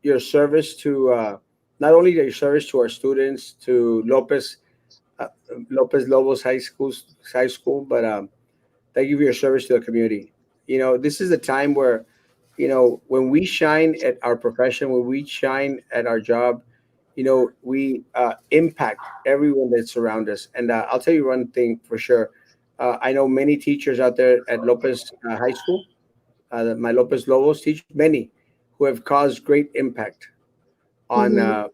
your service to not only your service to our students, to Lopez Lobos High School, but thank you for your service to the community. This is a time where, when we shine at our profession, when we shine at our job, we impact everyone that's around us. And I'll tell you one thing for sure. I know many teachers out there at Lopez High School, my Lopez Lobos teachers, many who have caused great impact on my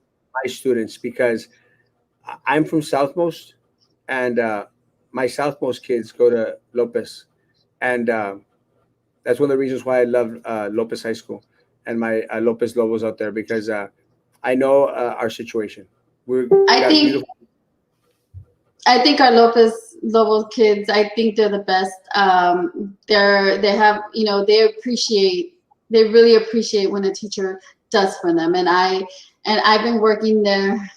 students because I'm from Southmost, and my Southmost kids go to Lopez, and that's one of the reasons why I love Lopez High School and my Lopez Lobos out there because I know our situation. I think I think our Lopez kids, I think they're the best. They have, they really appreciate when a teacher does for them. And I've been working there.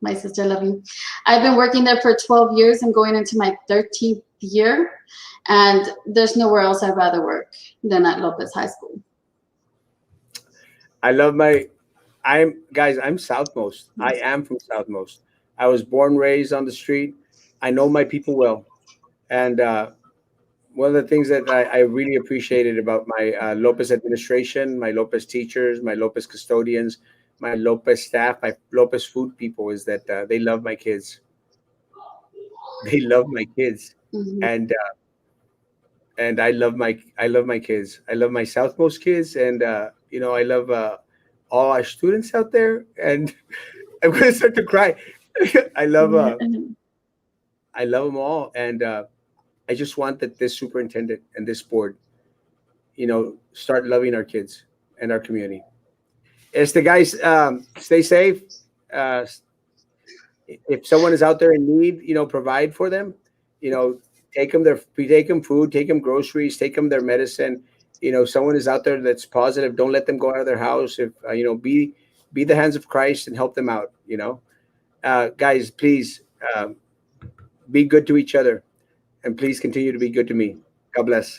My sister, I love you. I've been working there for 12 years and going into my 13th year. And there's nowhere else I'd rather work than at Lopez High School. I love I'm Southmost. I am from Southmost. I was born, raised on the street. I know my people well. And one of the things that I really appreciated about my Lopez administration, my Lopez teachers, my Lopez custodians, my Lopez staff, my Lopez food people is that they love my kids. They love my kids. Mhm. And I love my kids. I love my Southmost kids, and I love all our students out there. And I'm gonna start to cry. I love I love them all, and I just want that this superintendent and this board, start loving our kids and our community. As the guys, stay safe. Uh, if someone is out there in need, provide for them. You know, take them food, take them groceries, take them their medicine. Someone is out there that's positive. Don't let them go out of their house. If be the hands of Christ and help them out. Guys, please be good to each other, and please continue to be good to me. God bless.